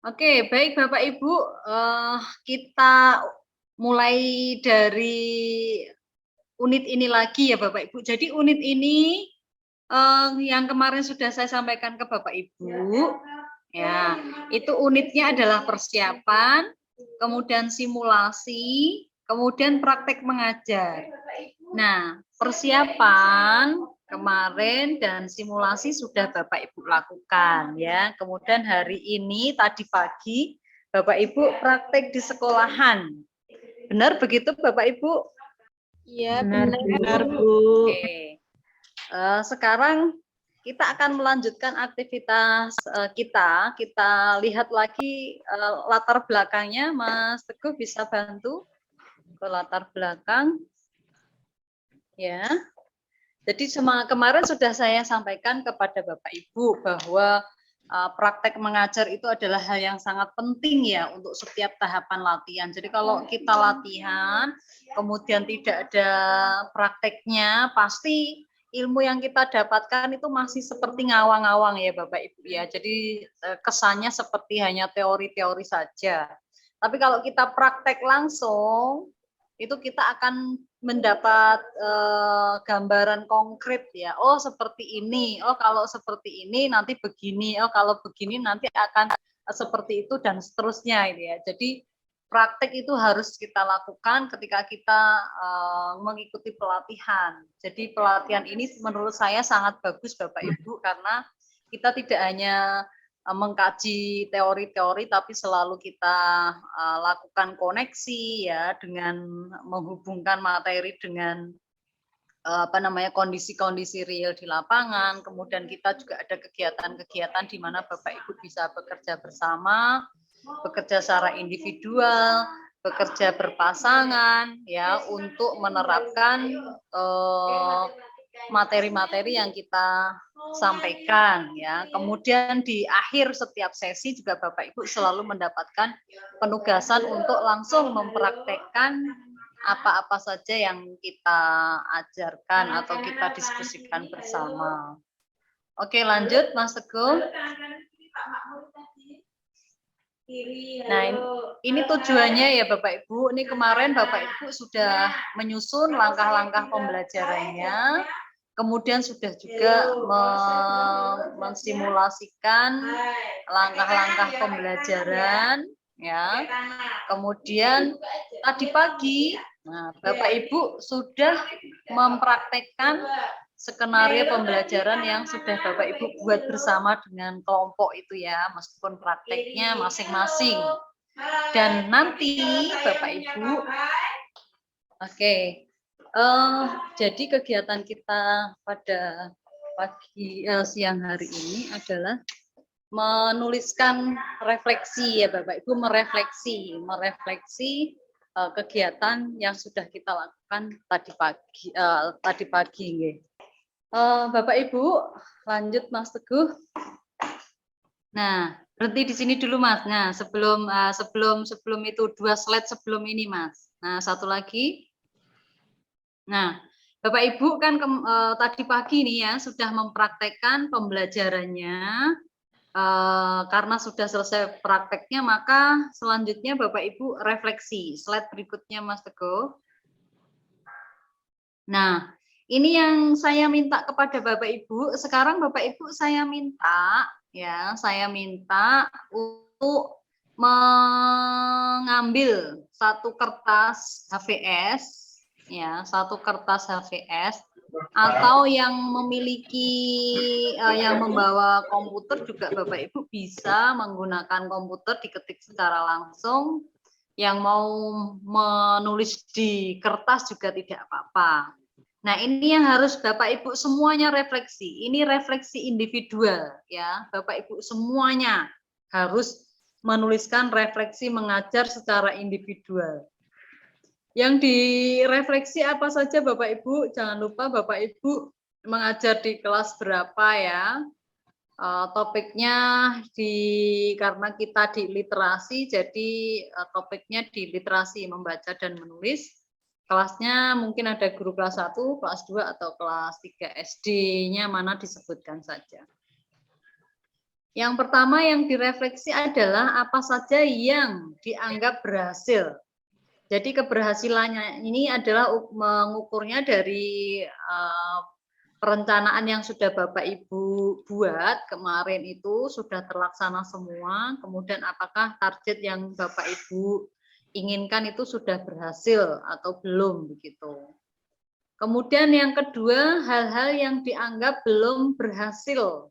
Oke, baik Bapak Ibu, kita mulai dari unit ini lagi ya Bapak Ibu. Jadi unit ini, yang kemarin sudah saya sampaikan ke Bapak Ibu, ya, itu unitnya adalah persiapan, kemudian simulasi, kemudian praktek mengajar. Nah, persiapan kemarin dan simulasi sudah Bapak Ibu lakukan ya. Kemudian hari ini tadi pagi Bapak Ibu praktek di sekolahan. Benar begitu Bapak Ibu? Iya, Benar, Bu. Oke. Sekarang kita akan melanjutkan aktivitas kita. Kita lihat lagi latar belakangnya. Mas Teguh bisa bantu ke latar belakang. Ya. Jadi kemarin sudah saya sampaikan kepada Bapak Ibu bahwa praktek mengajar itu adalah hal yang sangat penting ya untuk setiap tahapan latihan. Jadi kalau kita latihan, kemudian tidak ada prakteknya, pasti ilmu yang kita dapatkan itu masih seperti ngawang-ngawang ya Bapak Ibu ya. Jadi kesannya seperti hanya teori-teori saja. Tapi kalau kita praktek langsung, itu kita akan mendapat gambaran konkret ya. Oh seperti ini. Oh kalau seperti ini nanti begini. Oh kalau begini nanti akan seperti itu dan seterusnya ini ya. Jadi praktek itu harus kita lakukan ketika kita mengikuti pelatihan. Jadi pelatihan ini menurut saya sangat bagus Bapak Ibu karena kita tidak hanya mengkaji teori-teori tapi selalu kita lakukan koneksi ya dengan menghubungkan materi dengan kondisi-kondisi real di lapangan. Kemudian kita juga ada kegiatan-kegiatan di mana Bapak Ibu bisa bekerja bersama, bekerja secara individual, bekerja berpasangan ya untuk menerapkan materi-materi yang kita sampaikan ya. Kemudian di akhir setiap sesi juga Bapak Ibu selalu mendapatkan penugasan untuk langsung mempraktekkan apa-apa saja yang kita ajarkan atau kita diskusikan bersama. Oke, lanjut Mas Teguh. Nah, ini tujuannya ya Bapak Ibu. Ini kemarin Bapak Ibu sudah menyusun langkah-langkah pembelajarannya. Kemudian sudah juga mensimulasikan langkah-langkah pembelajaran ya. Kemudian tadi pagi Bapak Ibu sudah mempraktekkan skenario pembelajaran yang sudah Bapak Ibu buat bersama dengan kelompok itu ya, meskipun prakteknya masing-masing. Dan nanti Bapak Ibu, oke. Jadi kegiatan kita pada siang hari ini adalah menuliskan refleksi ya Bapak Ibu, merefleksi kegiatan yang sudah kita lakukan tadi pagi. Bapak Ibu, lanjut Mas Teguh. Nah, berhenti di sini dulu Mas. Nah, sebelum itu 2 slide sebelum ini Mas. Nah, satu lagi. Nah, Bapak Ibu kan tadi pagi nih ya sudah mempraktekkan pembelajarannya. Karena sudah selesai prakteknya, maka selanjutnya Bapak Ibu refleksi. Slide berikutnya Mas Teguh. Nah, ini yang saya minta kepada Bapak Ibu. Sekarang Bapak Ibu saya minta untuk mengambil satu kertas HVS ya, satu kertas HVS atau yang memiliki yang membawa komputer juga Bapak Ibu bisa menggunakan komputer diketik secara langsung. Yang mau menulis di kertas juga tidak apa-apa. Nah, ini yang harus Bapak Ibu semuanya refleksi. Ini refleksi individual ya. Bapak Ibu semuanya harus menuliskan refleksi mengajar secara individual. Yang direfleksi apa saja Bapak Ibu? Jangan lupa Bapak Ibu mengajar di kelas berapa ya. Topiknya karena kita di literasi, jadi topiknya di literasi membaca dan menulis. Kelasnya mungkin ada guru kelas 1, kelas 2, atau kelas 3 SD-nya mana disebutkan saja. Yang pertama yang direfleksi adalah apa saja yang dianggap berhasil. Jadi keberhasilannya ini adalah mengukurnya dari perencanaan yang sudah Bapak Ibu buat kemarin itu sudah terlaksana semua, kemudian apakah target yang Bapak Ibu inginkan itu sudah berhasil atau belum begitu. Kemudian yang kedua, hal-hal yang dianggap belum berhasil.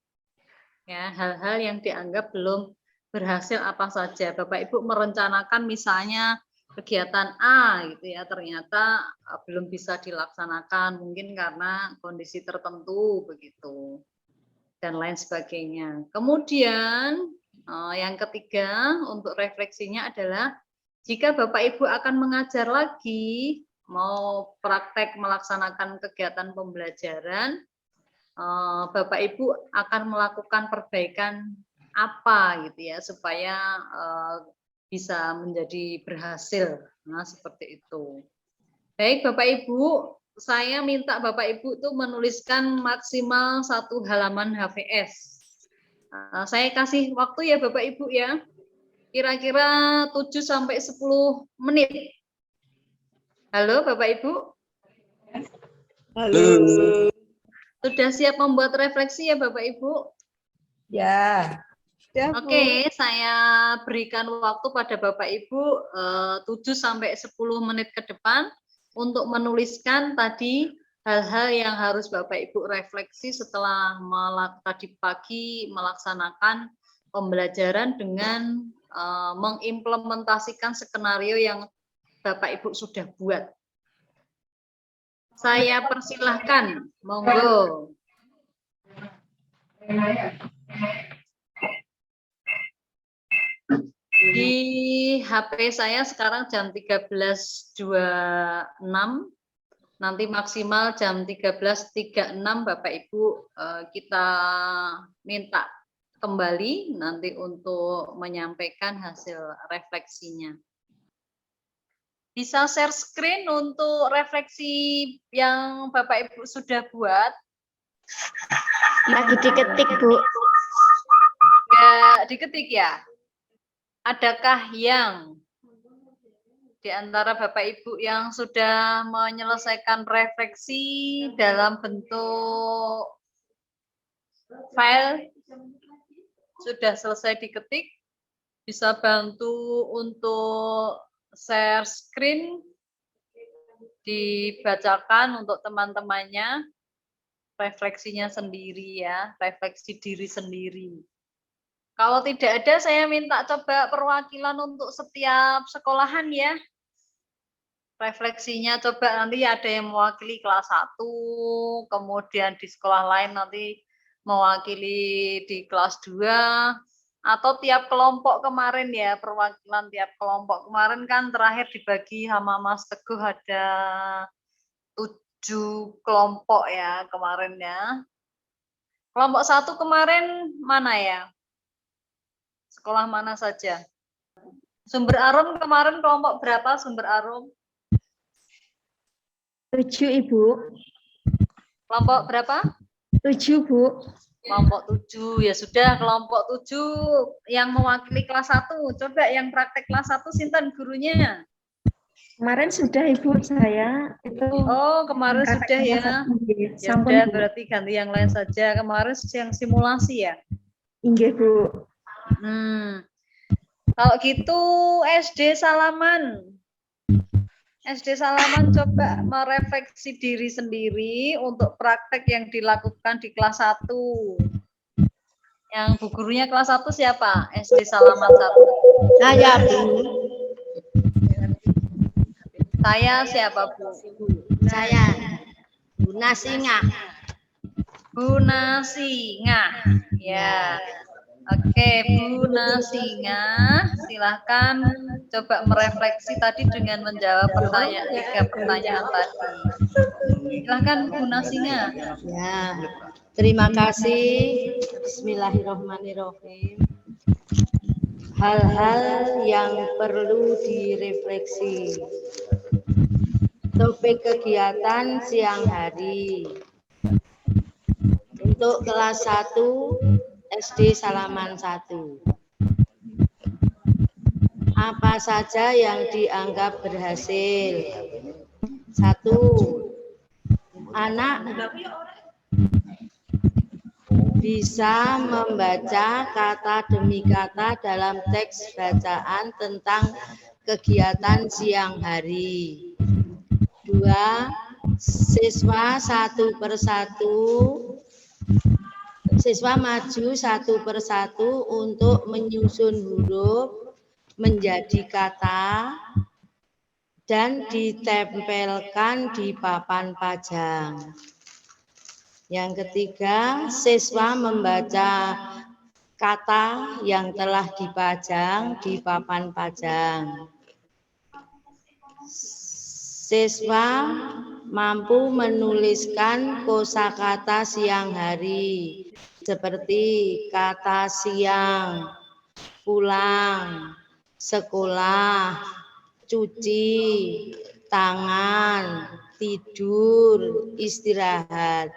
Ya, hal-hal yang dianggap belum berhasil apa saja. Bapak Ibu merencanakan misalnya kegiatan A gitu ya, ternyata belum bisa dilaksanakan mungkin karena kondisi tertentu begitu dan lain sebagainya. Kemudian yang ketiga untuk refleksinya adalah jika Bapak Ibu akan mengajar lagi, mau praktek melaksanakan kegiatan pembelajaran, Bapak Ibu akan melakukan perbaikan apa gitu ya supaya bisa menjadi berhasil. Nah, seperti itu. Baik, Bapak Ibu, saya minta Bapak Ibu tuh menuliskan maksimal 1 halaman HVS. Saya kasih waktu ya Bapak Ibu ya. Kira-kira 7 sampai 10 menit. Halo Bapak Ibu? Halo. Sudah siap membuat refleksi ya Bapak Ibu? Ya. Oke, saya berikan waktu pada Bapak Ibu 7 sampai 10 menit ke depan untuk menuliskan tadi hal-hal yang harus Bapak Ibu refleksi setelah tadi pagi melaksanakan pembelajaran dengan mengimplementasikan skenario yang Bapak Ibu sudah buat. Saya persilahkan, monggo. Di HP saya sekarang jam 13.26, nanti maksimal jam 13.36 Bapak Ibu kita minta kembali nanti untuk menyampaikan hasil refleksinya. Bisa share screen untuk refleksi yang Bapak Ibu sudah buat? Lagi diketik, Bu. Ya, diketik ya? Adakah yang di antara Bapak Ibu yang sudah menyelesaikan refleksi dalam bentuk file sudah selesai diketik? Bisa bantu untuk share screen, dibacakan untuk teman-temannya, refleksinya sendiri ya, refleksi diri sendiri. Kalau tidak ada, saya minta coba perwakilan untuk setiap sekolahan ya. Refleksinya coba nanti ada yang mewakili kelas 1, kemudian di sekolah lain nanti mewakili di kelas 2, atau tiap kelompok kemarin ya, perwakilan tiap kelompok. Kemarin kan terakhir dibagi sama Mas Teguh ada 7 kelompok ya kemarin ya. Kelompok 1 kemarin mana ya? Sekolah mana saja? Sumber Arum kemarin kelompok berapa Sumber Arum? 7, Ibu. Kelompok berapa? 7, Bu. Kelompok 7. Ya sudah, kelompok 7 yang mewakili kelas 1. Coba yang praktek kelas 1 sinten gurunya? Kemarin sudah, Ibu, saya itu. Oh, kemarin sudah ya. Ya udah, berarti ganti yang lain saja. Kemarin yang simulasi ya? Inggih, Bu. Kalau gitu SD Salaman. SD Salaman coba merefleksi diri sendiri untuk praktek yang dilakukan di kelas 1. Yang bu gurunya kelas 1 siapa? SD Salaman 1. Saya, Bu. Saya siapa, Bu? Saya. Bu Nasinga. Bu Nasinga. Ya. Oke, Bu Nasinga, silahkan coba merefleksi tadi dengan menjawab 3 pertanyaan tadi. Silahkan Bu Nasinga. Ya, terima kasih. Bismillahirrahmanirrahim. Hal-hal yang perlu direfleksi. Topik kegiatan siang hari. Untuk kelas 1 SD Salaman 1. Apa saja yang dianggap berhasil? 1. Anak bisa membaca kata demi kata dalam teks bacaan tentang kegiatan siang hari. 2. Siswa maju satu persatu untuk menyusun huruf menjadi kata dan ditempelkan di papan pajang. Yang ketiga, siswa membaca kata yang telah dipajang di papan pajang. Siswa mampu menuliskan kosakata siang hari seperti kata siang, pulang, sekolah, cuci, tangan, tidur, istirahat.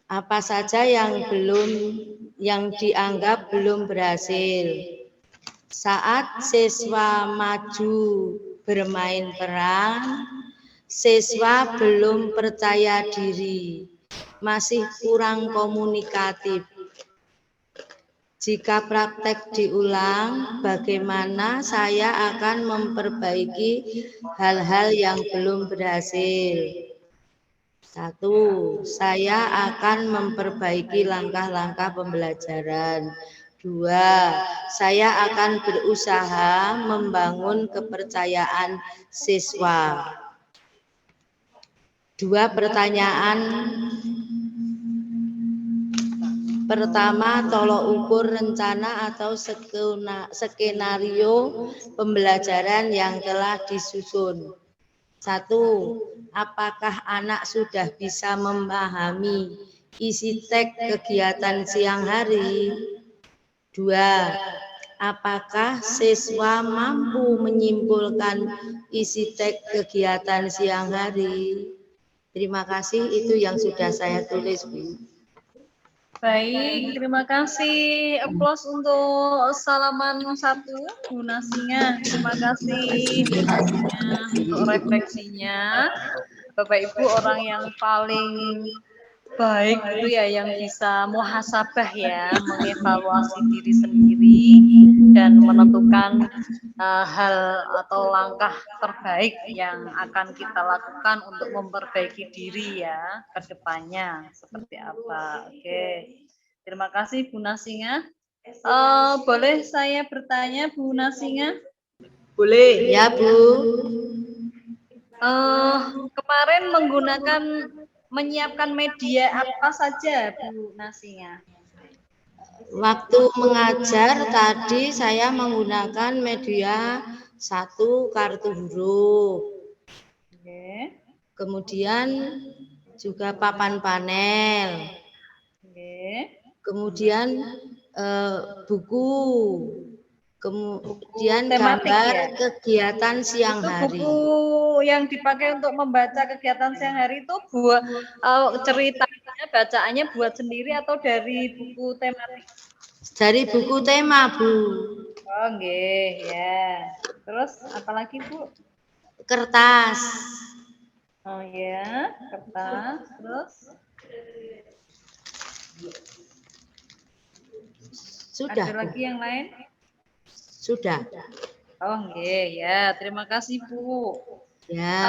Apa saja yang dianggap belum berhasil? Saat siswa maju bermain peran, siswa belum percaya diri, masih kurang komunikatif. Jika praktek diulang, bagaimana saya akan memperbaiki hal-hal yang belum berhasil? 1. Saya akan memperbaiki langkah-langkah pembelajaran. 2. Saya akan berusaha membangun kepercayaan siswa. 2 pertanyaan. Pertama, tolok ukur rencana atau skenario pembelajaran yang telah disusun. 1. Apakah anak sudah bisa memahami isi teks kegiatan siang hari? 2. Apakah siswa mampu menyimpulkan isi teks kegiatan siang hari? Terima kasih, itu yang sudah saya tulis, Bu. Baik, terima kasih. Aplaus untuk Salaman 1, Bu Nasinga. Terima kasih Bu Nasinga untuk refleksinya. Bapak Ibu orang yang paling baik itu ya yang bisa muhasabah ya, mengevaluasi diri sendiri dan menentukan hal atau langkah terbaik yang akan kita lakukan untuk memperbaiki diri ya ke depannya seperti apa. Oke. Terima kasih Bu Nasinga. Boleh saya bertanya Bu Nasinga? Boleh. Ya, Bu. Kemarin menyiapkan media apa saja Bu Nasinga? Waktu mengajar tadi saya menggunakan media 1 kartu huruf. Oke. Kemudian juga papan panel. Oke. Kemudian buku. Kemudian Tematik, gambar ya? kegiatan siang Itu hari. buku yang dipakai untuk membaca kegiatan siang hari itu buat ceritanya, bacaannya buat sendiri atau dari buku tematik? Dari buku tema, Bu. Oh, nggih, ya. Terus apalagi, Bu? Kertas. Oh ya, kertas. Terus? Sudah. Ada lagi yang lain? Sudah. Oh, nggih, ya. Terima kasih, Bu. Ya.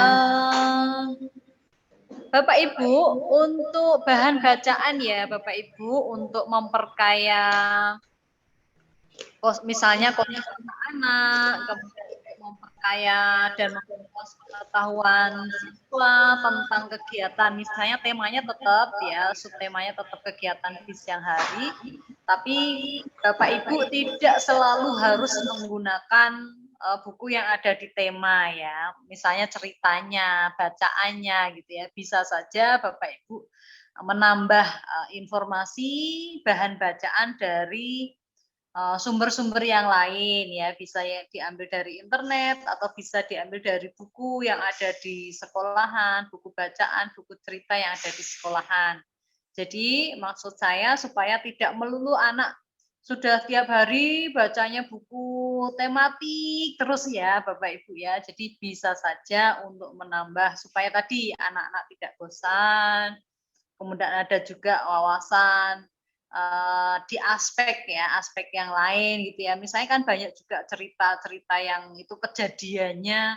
Bapak Ibu, untuk bahan bacaan ya, Bapak Ibu, untuk memperkaya misalnya kosakata anak, kemudian memperkaya dan memperluas pengetahuan siswa tentang kegiatan, misalnya temanya tetap ya, subtemanya tetap kegiatan di siang hari, tapi Bapak Ibu tidak selalu harus menggunakan buku yang ada di tema ya, misalnya ceritanya, bacaannya gitu ya, bisa saja Bapak Ibu menambah informasi bahan bacaan dari sumber-sumber yang lain ya, bisa ya diambil dari internet atau bisa diambil dari buku yang ada di sekolahan, buku bacaan, buku cerita yang ada di sekolahan. Jadi maksud saya supaya tidak melulu anak sudah tiap hari bacanya buku tematik terus ya Bapak Ibu ya. Jadi bisa saja untuk menambah supaya tadi anak-anak tidak bosan. Kemudian ada juga wawasan di aspek yang lain gitu ya. Misalnya kan banyak juga cerita-cerita yang itu kejadiannya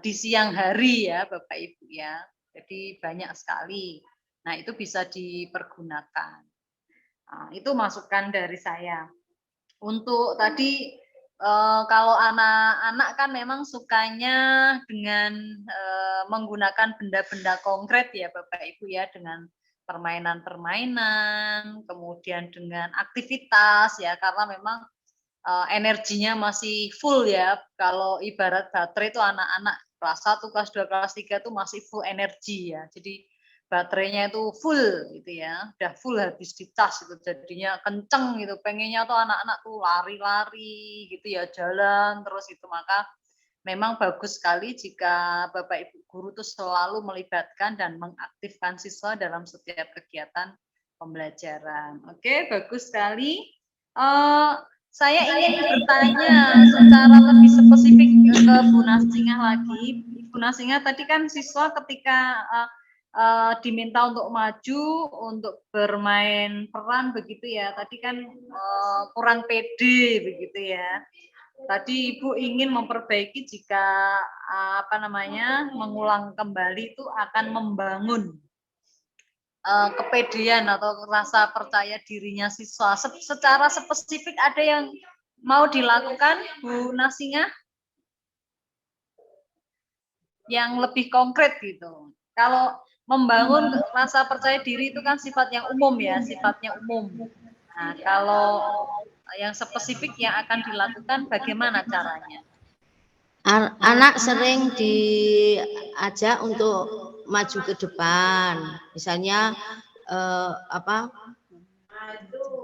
di siang hari ya Bapak Ibu ya. Jadi banyak sekali. Nah, itu bisa dipergunakan. Nah, itu masukan dari saya. Untuk tadi kalau anak-anak kan memang sukanya dengan menggunakan benda-benda konkret ya Bapak Ibu ya, dengan permainan-permainan, kemudian dengan aktivitas ya, karena memang energinya masih full ya. Kalau ibarat baterai itu anak-anak kelas 1, kelas 2, kelas 3 itu masih full energi ya. Jadi baterainya itu full gitu ya, udah full habis dicas itu jadinya kenceng gitu. Pengennya tuh anak-anak tuh lari-lari gitu ya, jalan terus itu. Maka memang bagus sekali jika Bapak Ibu guru tuh selalu melibatkan dan mengaktifkan siswa dalam setiap kegiatan pembelajaran. Oke, bagus sekali. Saya ingin bertanya secara lebih spesifik ke Bu Nasingah lagi. Bu Nasingah tadi kan siswa ketika diminta untuk maju, untuk bermain peran begitu ya. Tadi kan kurang pede begitu ya. Tadi Ibu ingin memperbaiki jika mengulang kembali itu akan membangun kepedean atau rasa percaya dirinya siswa. Secara spesifik ada yang mau dilakukan, Bu Nasingah? Yang lebih konkret gitu. Kalau membangun rasa percaya diri itu kan sifat yang umum ya, sifatnya umum. Nah, kalau yang spesifik yang akan dilakukan bagaimana caranya? Anak sering diajak untuk maju ke depan, misalnya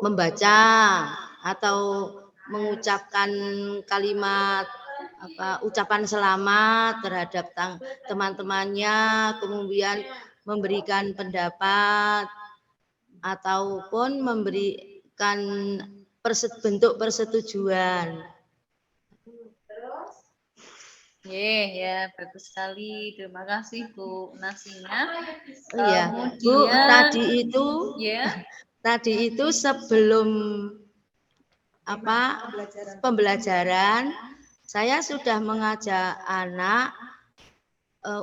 membaca atau mengucapkan kalimat ucapan selamat terhadap teman-temannya, kemudian memberikan pendapat ataupun memberikan bentuk persetujuan. Ya, bagus sekali. Terima kasih Bu Nasingah. Iya, Bu, tadi itu sebelum pembelajaran, saya sudah mengajak anak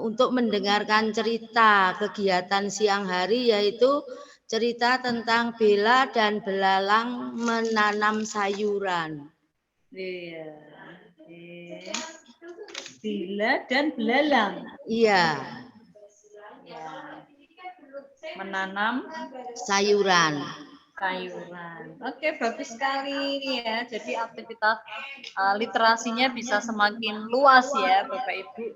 untuk mendengarkan cerita kegiatan siang hari, yaitu cerita tentang Bella dan Belalang menanam sayuran. Iya. Bella dan Belalang. Iya. Menanam sayuran. Oke, bagus sekali ya. Jadi aktivitas literasinya bisa semakin luas ya, Bapak Ibu.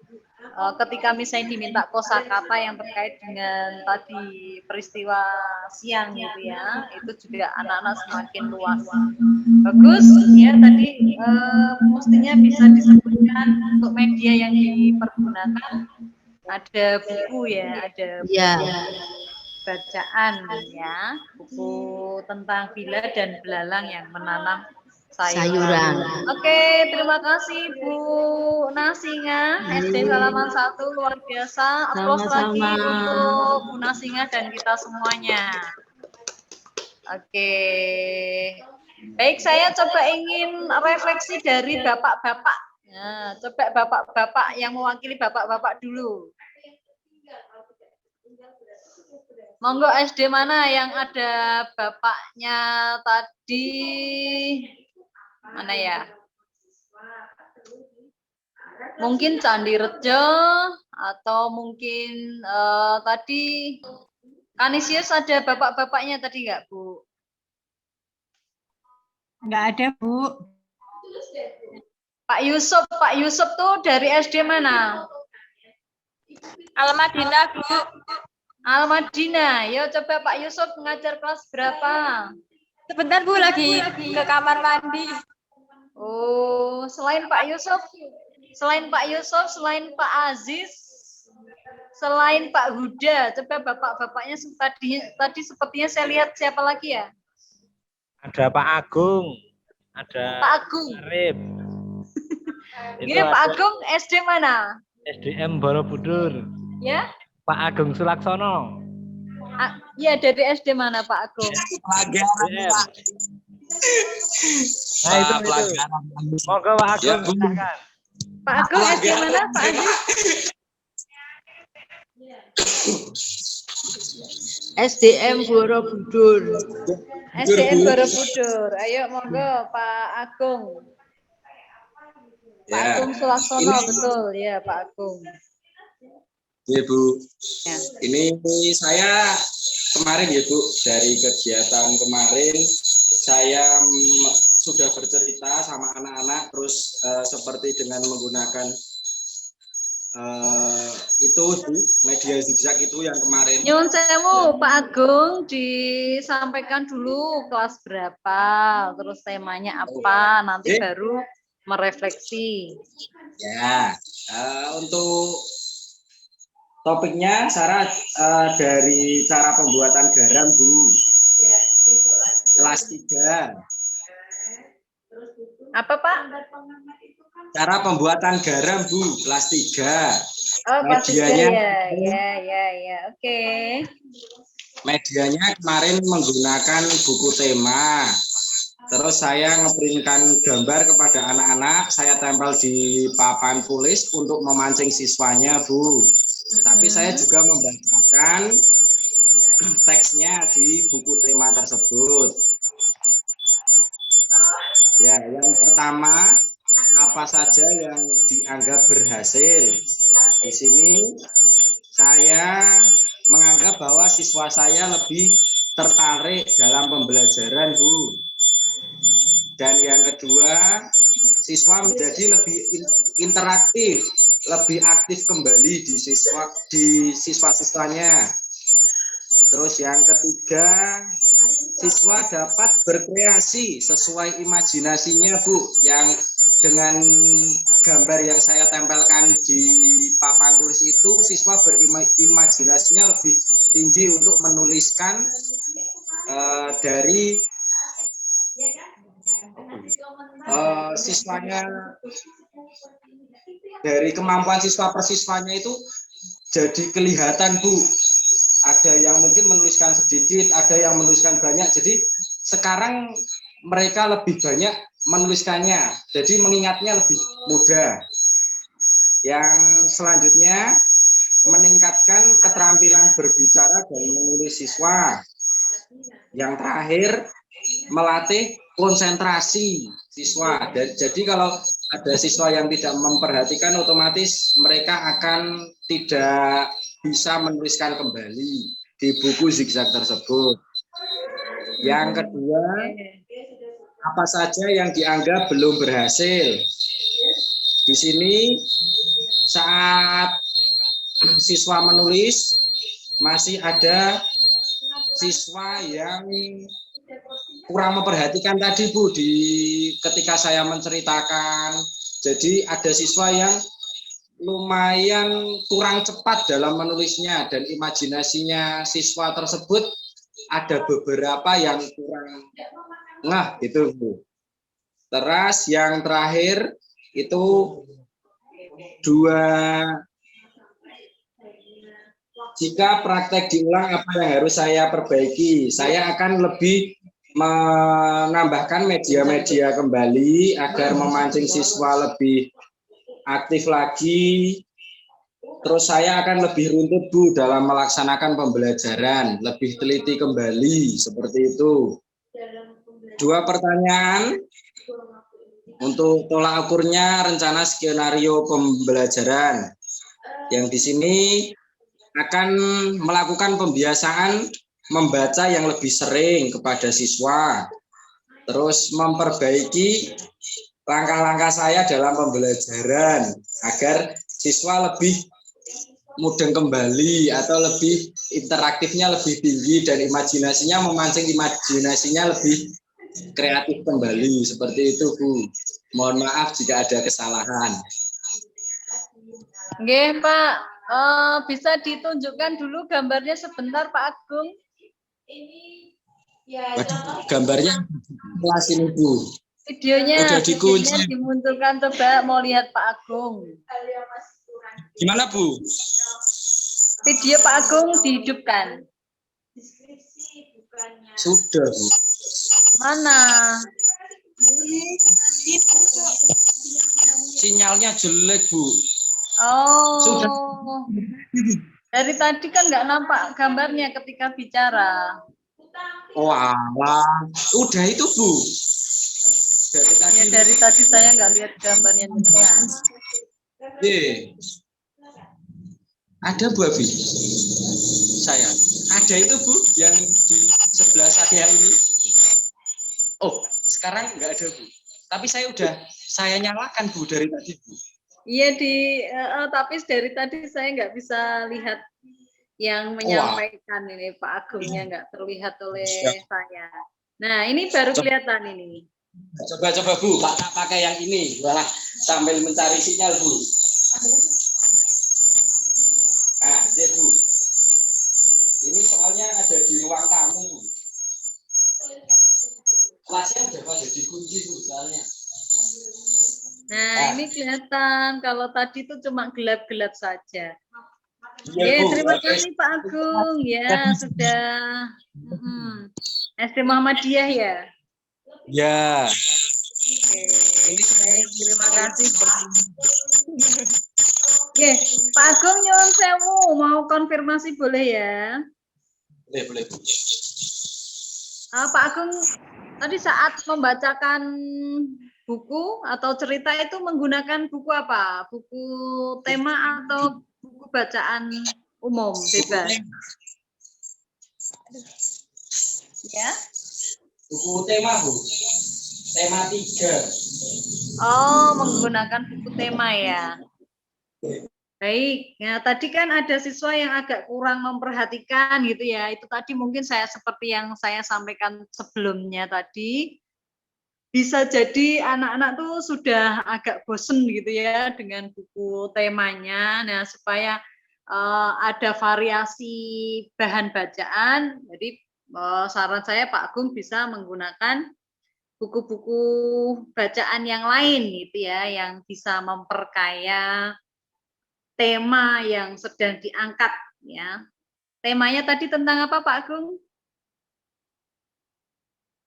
Ketika misalnya diminta kosakata yang terkait dengan tadi peristiwa siang gitu ya, itu juga anak-anak semakin luas. Bagus ya, tadi mestinya bisa disebutkan untuk media yang dipergunakan. Ada buku ya, ada buku bacaan ya, buku tentang Bella dan Belalang yang menanam sayuran. Oke, terima kasih Bu Nasingah, SD Salaman 1 luar biasa. Aplaus lagi untuk Bu Nasingah dan kita semuanya. Oke. Baik, saya coba ingin refleksi dari bapak-bapak. Nah, coba bapak-bapak yang mewakili bapak-bapak dulu. Monggo SD mana yang ada bapaknya tadi? Mana ya? Mungkin Candi Rejo atau mungkin tadi Kanisius ada bapak-bapaknya tadi nggak, Bu? Nggak ada, Bu. Pak Yusuf tuh dari SD mana? Al-Madinah, Bu. Al-Madinah. Yo coba Pak Yusuf mengajar kelas berapa? Sebentar, Bu, lagi ke kamar mandi. Oh, selain Pak Yusuf, selain Pak Aziz, Selain Pak Huda, coba bapak-bapaknya tadi sepertinya saya lihat siapa lagi ya? Ada Pak Agung, ada Pak Agung. Arif. Gini Pak Agung SD mana? SDM Borobudur. Ya? Pak Agung Sulaksono. Ya dari SD mana Pak Agung? SDM. Nah itu. Monggo Pak Agung, silakan. Pak Agung SD mana Pak Agung? SDM Borobudur. SDM Borobudur. Ayo monggo Pak Agung. Pak Agung Sulaksono, betul ya Pak Agung. Ya Bu, Ya. ini saya kemarin ya Bu, dari kegiatan kemarin saya sudah bercerita sama anak-anak, terus seperti dengan menggunakan itu Bu, media zigzag itu yang kemarin. Nyun sewu Pak Agung, disampaikan dulu kelas berapa, terus temanya apa, nanti baru merefleksi. Ya, untuk topiknya Sarah dari cara pembuatan garam Bu, kelas 3. Apa Pak? Cara pembuatan garam Bu, kelas 3. Oh, Medianya ya. Oke. Medianya kemarin menggunakan buku tema. Terus saya ngeprintkan gambar kepada anak-anak, saya tempel di papan tulis untuk memancing siswanya Bu. Tapi saya juga membacakan teksnya di buku tema tersebut. Ya, yang pertama, apa saja yang dianggap berhasil. Di sini saya menganggap bahwa siswa saya lebih tertarik dalam pembelajaran Bu. Dan yang kedua, siswa menjadi lebih interaktif, lebih aktif kembali di siswa-siswanya. Terus yang ketiga, siswa dapat berkreasi sesuai imajinasinya Bu, yang dengan gambar yang saya tempelkan di papan tulis itu, siswa berimajinasinya lebih tinggi untuk menuliskan dari siswanya, dari kemampuan siswa persiswanya itu jadi kelihatan Bu. Ada yang mungkin menuliskan sedikit, ada yang menuliskan banyak. Jadi sekarang mereka lebih banyak menuliskannya, jadi mengingatnya lebih mudah. Yang selanjutnya, meningkatkan keterampilan berbicara dan menulis siswa. Yang terakhir, melatih konsentrasi siswa. Jadi kalau ada siswa yang tidak memperhatikan, otomatis mereka akan tidak bisa menuliskan kembali di buku zigzag tersebut. Yang kedua, apa saja yang dianggap belum berhasil. Di sini saat siswa menulis, masih ada siswa yang kurang memperhatikan tadi Bu, ketika saya menceritakan. Jadi ada siswa yang lumayan kurang cepat dalam menulisnya, dan imajinasinya siswa tersebut ada beberapa yang kurang gitu Bu. Terus yang terakhir itu jika praktek diulang, apa yang harus saya perbaiki? Saya akan lebih menambahkan media-media kembali agar memancing siswa lebih aktif lagi. Terus saya akan lebih runtut Bu dalam melaksanakan pembelajaran, lebih teliti kembali, seperti itu. 2 pertanyaan untuk tolak ukurnya, rencana skenario pembelajaran. Yang di sini akan melakukan pembiasaan membaca yang lebih sering kepada siswa. Terus memperbaiki langkah-langkah saya dalam pembelajaran agar siswa lebih mudeng kembali atau lebih interaktifnya lebih tinggi dan imajinasinya, memancing imajinasinya lebih kreatif kembali, seperti itu Bu. Mohon maaf jika ada kesalahan. Nggih Pak, Bisa ditunjukkan dulu gambarnya sebentar Pak Agung. Gambarnya kelas ini Bu. Videonya Udah dikunci. dimunculkan, coba mau lihat Pak Agung. Gimana Bu? Video Pak Agung dihidupkan. Sudah Bu. Mana? Sinyalnya jelek Bu. Sudah. Oh. Dari tadi kan nggak nampak gambarnya ketika bicara. Oh alah. Udah itu Bu. Dari tadi. Ya dari tadi saya nggak lihat gambarnya jenengan. Ada Bu Abi? Saya. Ada itu Bu yang di sebelah saya ini. Oh, sekarang nggak ada Bu. Tapi saya nyalakan Bu dari tadi Bu. Iya tapi dari tadi saya nggak bisa lihat yang menyampaikan ini Pak Agungnya nggak terlihat oleh saya. Nah ini baru kelihatan ini. Coba Bu, tak pakai yang ini. Walah, sambil mencari sinyal Bu. Bu. Ini soalnya ada di ruang tamu Bu. Kelasnya udah pada dikunci Bu soalnya. Nah, ini kelihatan. Kalau tadi itu cuma gelap-gelap saja. Ya, terima kasih Pak Agung. Ya, sudah. SD Muhammadiyah ya? Ya. Oke, baik, terima kasih. Oke, Pak Agung nyuwun sewu, mau konfirmasi boleh ya? Boleh. Pak Agung, tadi saat membacakan buku atau cerita itu menggunakan buku apa? Buku tema atau buku bacaan umum bebas? Ya? Buku tema Bu. Tema 3. Oh, menggunakan buku tema ya. Baik. Nah, tadi kan ada siswa yang agak kurang memperhatikan gitu ya. Itu tadi mungkin seperti yang saya sampaikan sebelumnya tadi. Bisa jadi anak-anak tuh sudah agak bosen gitu ya dengan buku temanya. Nah, supaya ada variasi bahan bacaan, jadi saran saya Pak Agung bisa menggunakan buku-buku bacaan yang lain gitu ya, yang bisa memperkaya tema yang sedang diangkat ya. Temanya tadi tentang apa Pak Agung?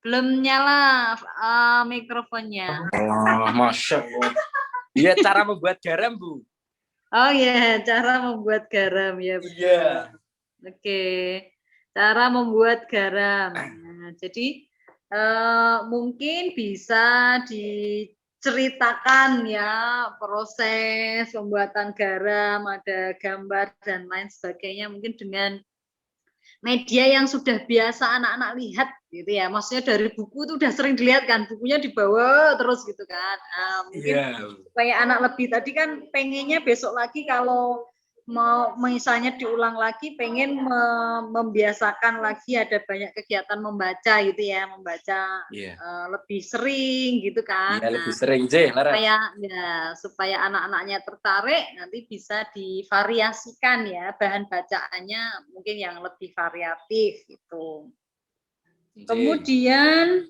Belum nyala mikrofonnya. Oh, Masya Allah. Iya, cara membuat garam, Bu. Oh ya, cara membuat garam ya. Betul. Iya. Oke, cara membuat garam. Nah, jadi mungkin bisa diceritakan ya proses pembuatan garam, ada gambar dan lain sebagainya. Mungkin dengan media yang sudah biasa anak-anak lihat gitu ya, maksudnya dari buku itu udah sering dilihat kan, bukunya dibawa terus gitu kan. Mungkin supaya anak lebih, tadi kan pengennya besok lagi kalau mau misalnya diulang lagi, pengen membiasakan lagi ada banyak kegiatan membaca gitu ya, membaca lebih sering gitu kan. Iya, lebih sering supaya anak-anaknya tertarik, nanti bisa divariasikan ya bahan bacaannya, mungkin yang lebih variatif gitu. Kemudian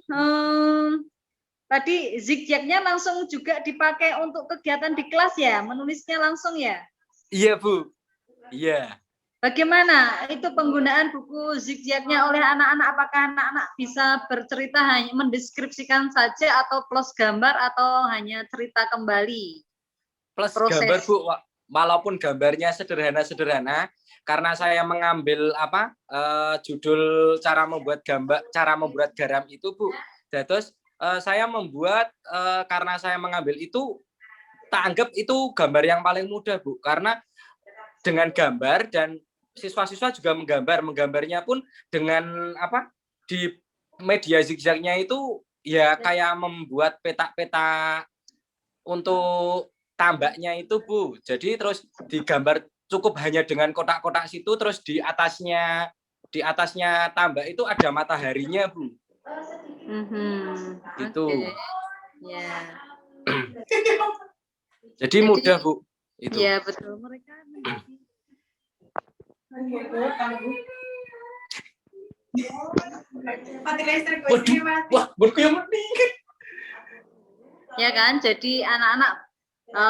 tadi zigzagnya langsung juga dipakai untuk kegiatan di kelas ya, menulisnya langsung ya? Iya Bu, iya. Bagaimana itu penggunaan buku zigzagnya oleh anak-anak? Apakah anak-anak bisa bercerita hanya mendeskripsikan saja atau plus gambar atau hanya cerita kembali? Plus gambar Bu, walaupun gambarnya sederhana-sederhana, karena saya mengambil judul cara membuat garam itu Bu. Terus saya membuat karena saya mengambil itu, tak anggap itu gambar yang paling mudah Bu, karena dengan gambar dan siswa-siswa juga menggambarnya pun dengan di media zigzagnya itu ya kayak membuat peta-peta untuk tambaknya itu Bu. Jadi terus digambar cukup hanya dengan kotak-kotak situ, terus di atasnya tambak itu ada mataharinya Bu. Itu. Ya. Jadi mudah Bu. Itu. Iya betul, mereka Waduh, wah, buku yang meningkat. Ya kan? Jadi anak-anak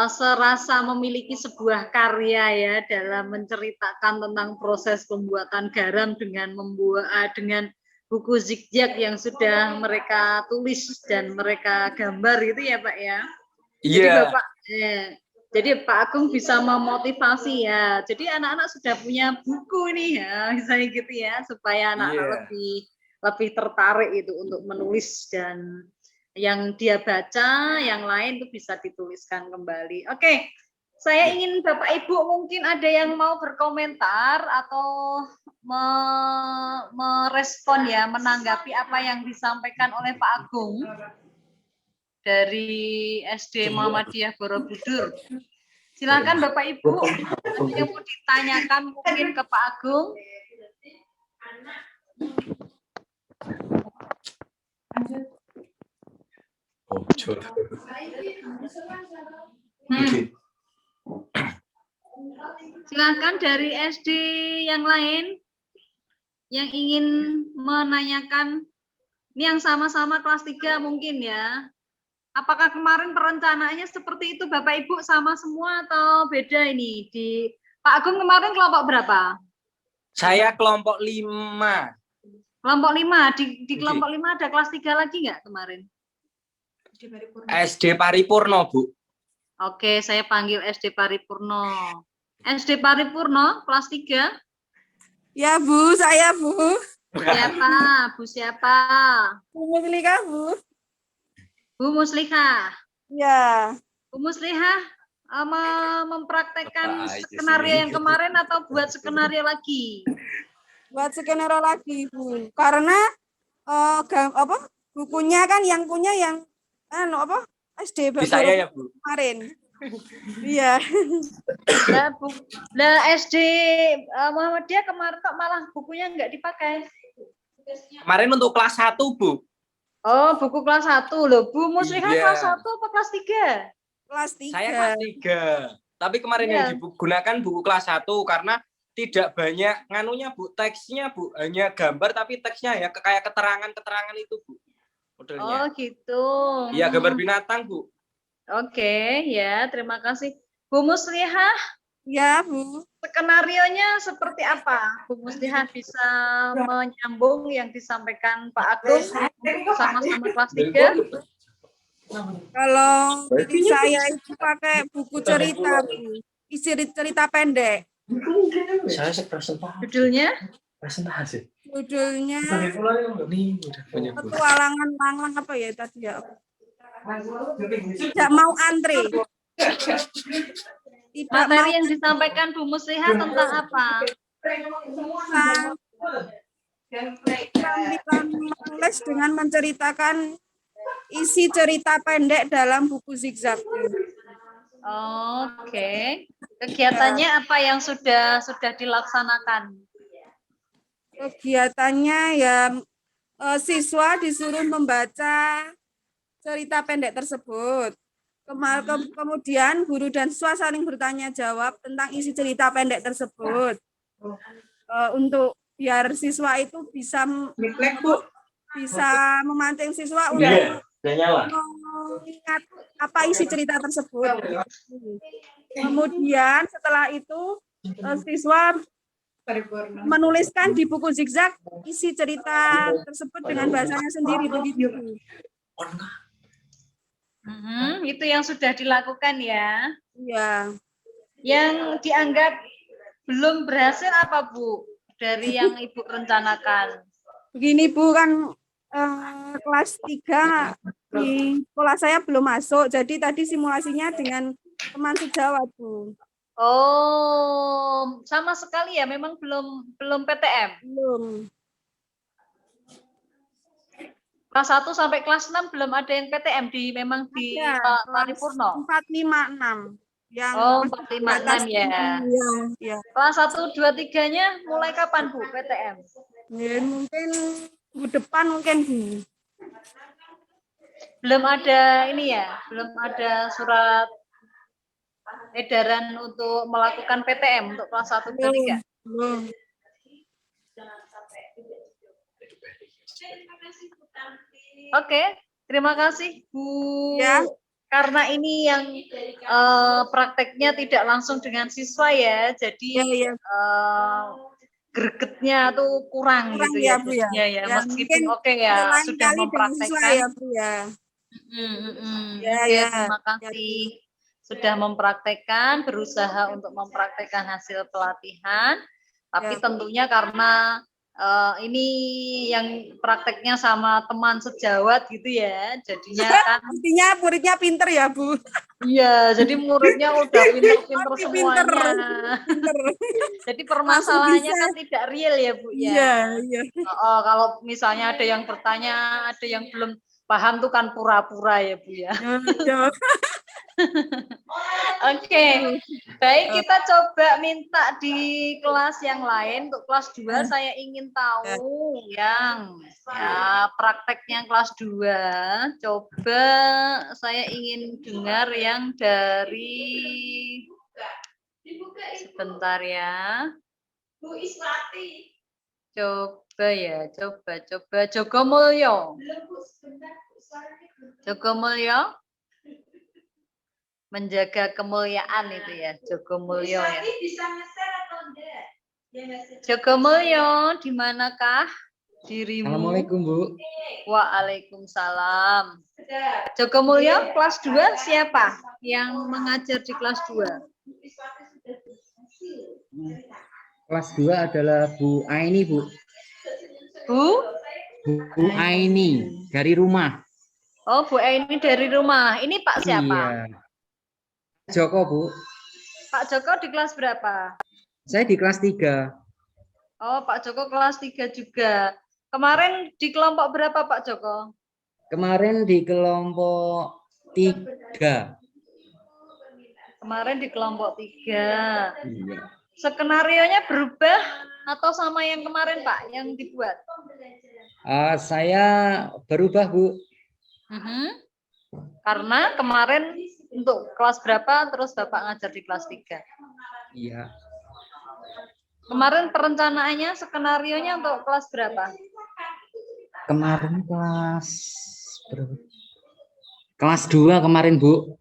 serasa memiliki sebuah karya ya dalam menceritakan tentang proses pembuatan garam dengan dengan buku zigzag yang sudah mereka tulis dan mereka gambar gitu ya Pak ya. Jadi Iya. Bapak jadi Pak Agung bisa memotivasi ya. Jadi anak-anak sudah punya buku nih ya, misalnya gitu ya, supaya anak-anak lebih tertarik itu untuk menulis dan yang dia baca, yang lain itu bisa dituliskan kembali. Oke, saya ingin Bapak Ibu mungkin ada yang mau berkomentar atau merespon ya, menanggapi apa yang disampaikan oleh Pak Agung dari SD Muhammadiyah Borobudur. Silakan Bapak Ibu yang mau ditanyakan mungkin ke Pak Agung. Silakan dari SD yang lain yang ingin menanyakan, ini yang sama-sama kelas 3 mungkin ya. Apakah kemarin perencanaannya seperti itu Bapak Ibu sama semua atau beda ini? Di Pak Agung kemarin kelompok berapa? Saya kelompok 5. Kelompok 5. Di kelompok 5 ada kelas 3 lagi nggak kemarin? SD Paripurno, Bu. Oke, saya panggil SD Paripurno. SD Paripurno, kelas 3. Ya Bu, saya Bu. Siapa? Bu siapa? Bu Muslika Bu. Bu Muslihah. Ya. Bu Muslihah mempraktekkan skenario yang kemarin atau buat skenario lagi? Buat skenario lagi Bu. Karena bukunya kan yang punya yang SD Saya ya Bu. kemarin. Iya. Nah, SD Muhammadiyah kemarin kok malah bukunya nggak dipakai? Kemarin untuk kelas 1, Bu. Oh, buku kelas 1 loh. Bu Muslihah Iya. kelas 1 apa kelas 3? Kelas 3. Saya kelas 3. Tapi kemarin yang digunakan buku kelas 1 karena tidak banyak nganunya Bu, teksnya Bu, hanya gambar tapi teksnya ya kayak keterangan-keterangan itu Bu. Modelnya. Oh, gitu. Iya, gambar binatang, Bu. Oke, ya, terima kasih. Bu Muslihah, Ya Bu. skenarionya seperti apa? Bu Muslihah bisa menyambung yang disampaikan Pak Agung sama-sama kelas 3? Kalau ini saya itu pakai buku cerita Bu. Isi cerita pendek. Saya presentasi. Judulnya? Presentasi. Judulnya Nih, udah punya Bu. Petualangan Langlang apa ya tadi ya? Tidak mau antri. Tidak Materi mau yang disampaikan Bu Muslihah tentang apa? menulis dengan menceritakan isi cerita pendek dalam buku zigzag. Oke. Kegiatannya apa yang sudah dilaksanakan? Kegiatannya ya siswa disuruh membaca cerita pendek tersebut. Kemudian guru dan siswa saling bertanya jawab tentang isi cerita pendek tersebut. Untuk biar siswa itu bisa memancing siswa untuk mengingat apa isi cerita tersebut. Kemudian setelah itu siswa menuliskan di buku zigzag isi cerita tersebut dengan bahasanya sendiri begitu. Itu yang sudah dilakukan ya. Iya. Yang dianggap belum berhasil apa Bu? Dari yang Ibu rencanakan. Begini Bu, kan kelas 3 di sekolah saya belum masuk. Jadi tadi simulasinya dengan teman sejawat Bu. Oh, sama sekali ya, memang belum PTM. Belum. Kelas 1 sampai kelas 6 belum ada yang PTM memang di Paripurno. 4, 5, 6. Yang 4, 5, 6 ya. Iya. Kelas 1, 2, 3-nya mulai kapan Bu PTM? Ya, mungkin minggu depan mungkin Bu. Belum ada ini ya, belum ada surat edaran untuk melakukan PTM untuk kelas 1, 2, 3. Belum. Oke, terima kasih Bu. Ya. Karena ini yang prakteknya tidak langsung dengan siswa ya, jadi Ya, ya. gregetnya tuh kurang Kurang gitu ya, ya Bu ya. jadinya ya. Ya, Meskipun mungkin oke ya lain sudah kali dengan siswa mempraktekkan. ya, Bu ya. Ya, Oke, ya. terima kasih sudah mempraktekkan, berusaha untuk mempraktekkan hasil pelatihan. Tapi Ya. tentunya karena ini yang prakteknya sama teman sejawat gitu ya, jadinya kan Artinya muridnya pinter ya, Bu. iya, jadi muridnya udah pinter-pinter Pasti pinter. semuanya. Pinter. Jadi Langsung permasalahannya bisa. kan tidak real ya Bu ya. Iya, iya. Oh, kalau misalnya ada yang bertanya, ada yang belum paham tuh kan pura-pura ya Bu ya. Ya, ya. Oke, baik kita coba minta di kelas yang lain. Untuk kelas 2 saya ingin tahu yang ya prakteknya kelas 2. Coba saya ingin dengar yang dari sebentar ya. Bu Iswati. Coba ya, coba Jogomulyo. Jogomulyo. Menjaga kemuliaan itu ya, Jogomulyo ya. Jogomulyo, di manakah dirimu? Assalamualaikum Bu. Waalaikumsalam. Jogomulyo, kelas 2 siapa yang mengajar di kelas 2? Kelas 2 adalah Bu Aini Bu. Bu Aini dari rumah. Oh, Bu Aini dari rumah. Ini Pak siapa? Iya. Joko Bu. Pak Joko di kelas berapa? Saya di kelas 3. Oh, Pak Joko kelas 3 juga. Kemarin di kelompok berapa Pak Joko? Kemarin di kelompok 3. Kemarin di kelompok 3. Iya. Skenarionya berubah atau sama yang kemarin Pak yang dibuat? Saya berubah Bu. Karena kemarin untuk kelas berapa terus Bapak ngajar di kelas 3? Iya. Kemarin perencanaannya skenarionya untuk kelas berapa? Kemarin kelas berapa? Kelas 2 kemarin Bu.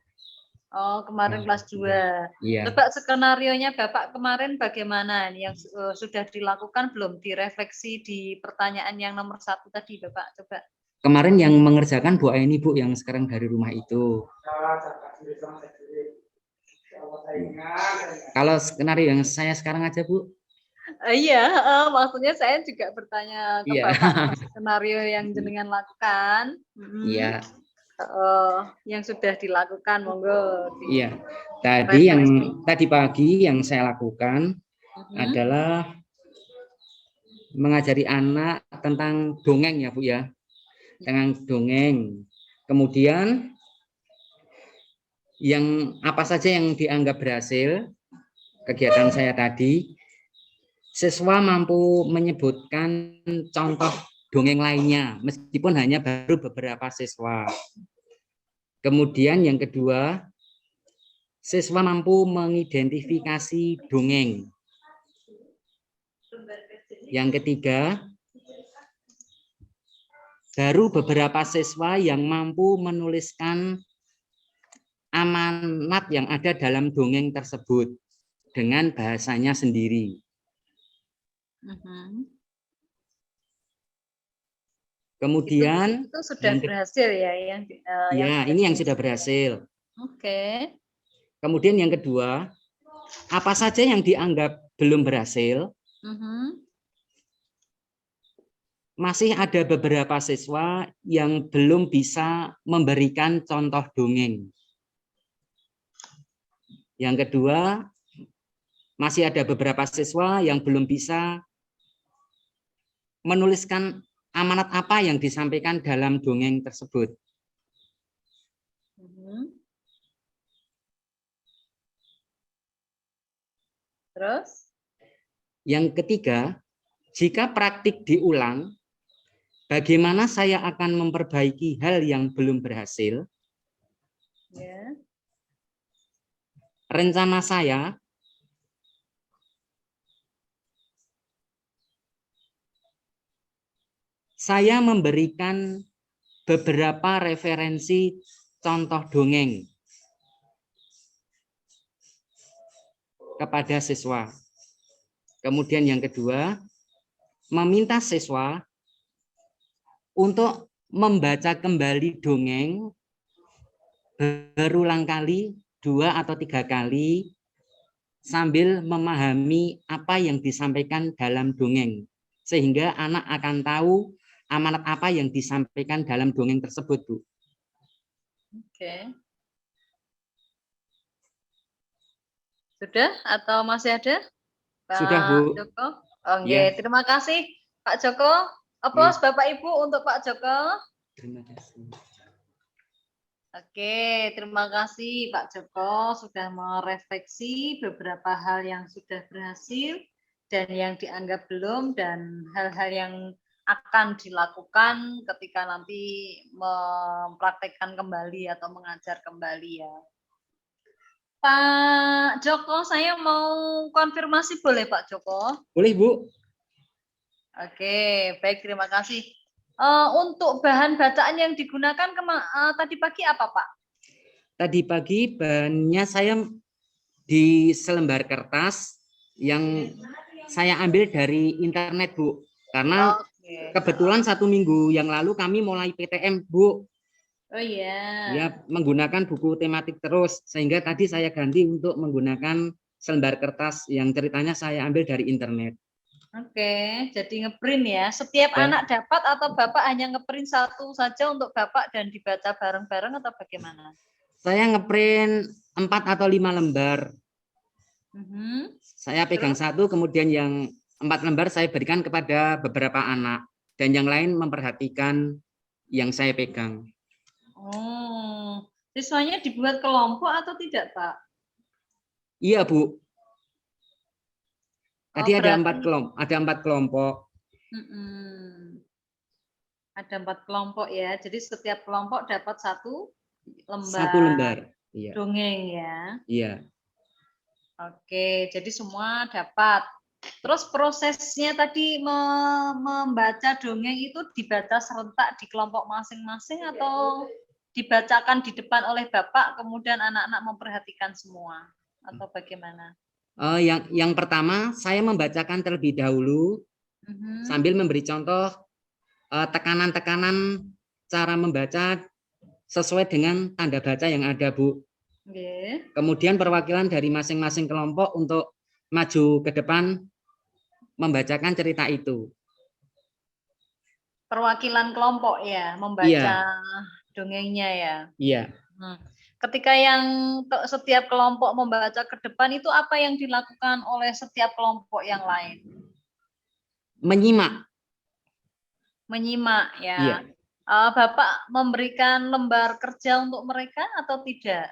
Oh, kemarin kelas 2. Iya. Coba skenarionya Bapak kemarin bagaimana? Yang sudah dilakukan belum? Direfleksi di pertanyaan yang nomor 1 tadi Bapak, coba. Kemarin yang mengerjakan Bu Aini Bu yang sekarang dari rumah itu. Kalau skenario yang saya sekarang aja Bu. Iya, maksudnya saya juga bertanya ke Iya. Bapak skenario yang jenengan lakukan. Iya. Yang sudah dilakukan, monggo. Iya. Tadi pagi yang saya lakukan adalah mengajari anak tentang dongeng ya Bu ya. Tentang dongeng. Kemudian yang apa saja yang dianggap berhasil kegiatan saya tadi, siswa mampu menyebutkan contoh dongeng lainnya meskipun hanya baru beberapa siswa. Kemudian yang kedua, siswa mampu mengidentifikasi dongeng. Yang ketiga, baru beberapa siswa yang mampu menuliskan amanat yang ada dalam dongeng tersebut dengan bahasanya sendiri. Kemudian itu sudah berhasil ya ini yang sudah berhasil. Oke. Kemudian yang kedua, apa saja yang dianggap belum berhasil? Masih ada beberapa siswa yang belum bisa memberikan contoh dongeng. Yang kedua, masih ada beberapa siswa yang belum bisa menuliskan amanat apa yang disampaikan dalam dongeng tersebut. Terus? Yang ketiga, jika praktik diulang, bagaimana saya akan memperbaiki hal yang belum berhasil? Ya. Rencana saya saya memberikan beberapa referensi contoh dongeng kepada siswa. Kemudian yang kedua, meminta siswa untuk membaca kembali dongeng berulang kali 2 atau 3 kali sambil memahami apa yang disampaikan dalam dongeng, sehingga anak akan tahu amanat apa yang disampaikan dalam dongeng tersebut, Bu. Oke. Sudah atau masih ada? Pak Sudah, Bu. Joko? Oke, Ya. terima kasih Pak Joko. Aplaus Bapak Ibu untuk Pak Joko. Terima kasih. Oke, terima kasih Pak Joko sudah merefleksi beberapa hal yang sudah berhasil dan yang dianggap belum, dan hal-hal yang akan dilakukan ketika nanti mempraktekkan kembali atau mengajar kembali ya. Pak Joko, saya mau konfirmasi boleh Pak Joko? Boleh, Bu. Oke, baik, terima kasih. Untuk bahan bacaan yang digunakan tadi pagi apa Pak? Tadi pagi bahannya saya di selembar kertas yang saya ambil dari internet, Bu. Karena kebetulan 1 minggu yang lalu kami mulai PTM, Bu. Oh iya. Ya, menggunakan buku tematik terus, sehingga tadi saya ganti untuk menggunakan selembar kertas yang ceritanya saya ambil dari internet. Oke, jadi ngeprint ya. Setiap Ya. anak dapat atau Bapak hanya ngeprint satu saja untuk Bapak dan dibaca bareng-bareng atau bagaimana? Saya ngeprint 4 atau 5 lembar. Saya pegang satu, kemudian yang 4 lembar saya berikan kepada beberapa anak, dan yang lain memperhatikan yang saya pegang. Oh, siswanya dibuat kelompok atau tidak, Pak? Iya, Bu. Tadi ada berarti- 4 kelompok. Ada 4 kelompok ya. Jadi setiap kelompok dapat 1 lembar. 1 lembar. Iya. Dongeng ya. Iya. Oke, jadi semua dapat. Terus prosesnya tadi membaca dongeng itu dibaca serentak di kelompok masing-masing atau dibacakan di depan oleh Bapak, kemudian anak-anak memperhatikan semua, atau bagaimana? Yang pertama saya membacakan terlebih dahulu sambil memberi contoh tekanan-tekanan cara membaca sesuai dengan tanda baca yang ada, Bu. Okay. Kemudian perwakilan dari masing-masing kelompok untuk maju ke depan membacakan cerita itu. Perwakilan kelompok ya, membaca dongengnya ya. Iya. Ketika yang setiap kelompok membaca ke depan itu apa yang dilakukan oleh setiap kelompok yang lain? Menyimak. Menyimak ya. Iya. Bapak memberikan lembar kerja untuk mereka atau tidak?